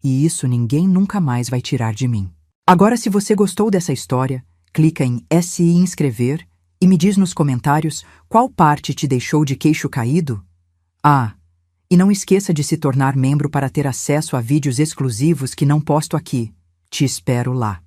E isso ninguém nunca mais vai tirar de mim. Agora, se você gostou dessa história, clica em SI inscrever e me diz nos comentários qual parte te deixou de queixo caído. Ah, e não esqueça de se tornar membro para ter acesso a vídeos exclusivos que não posto aqui. Te espero lá.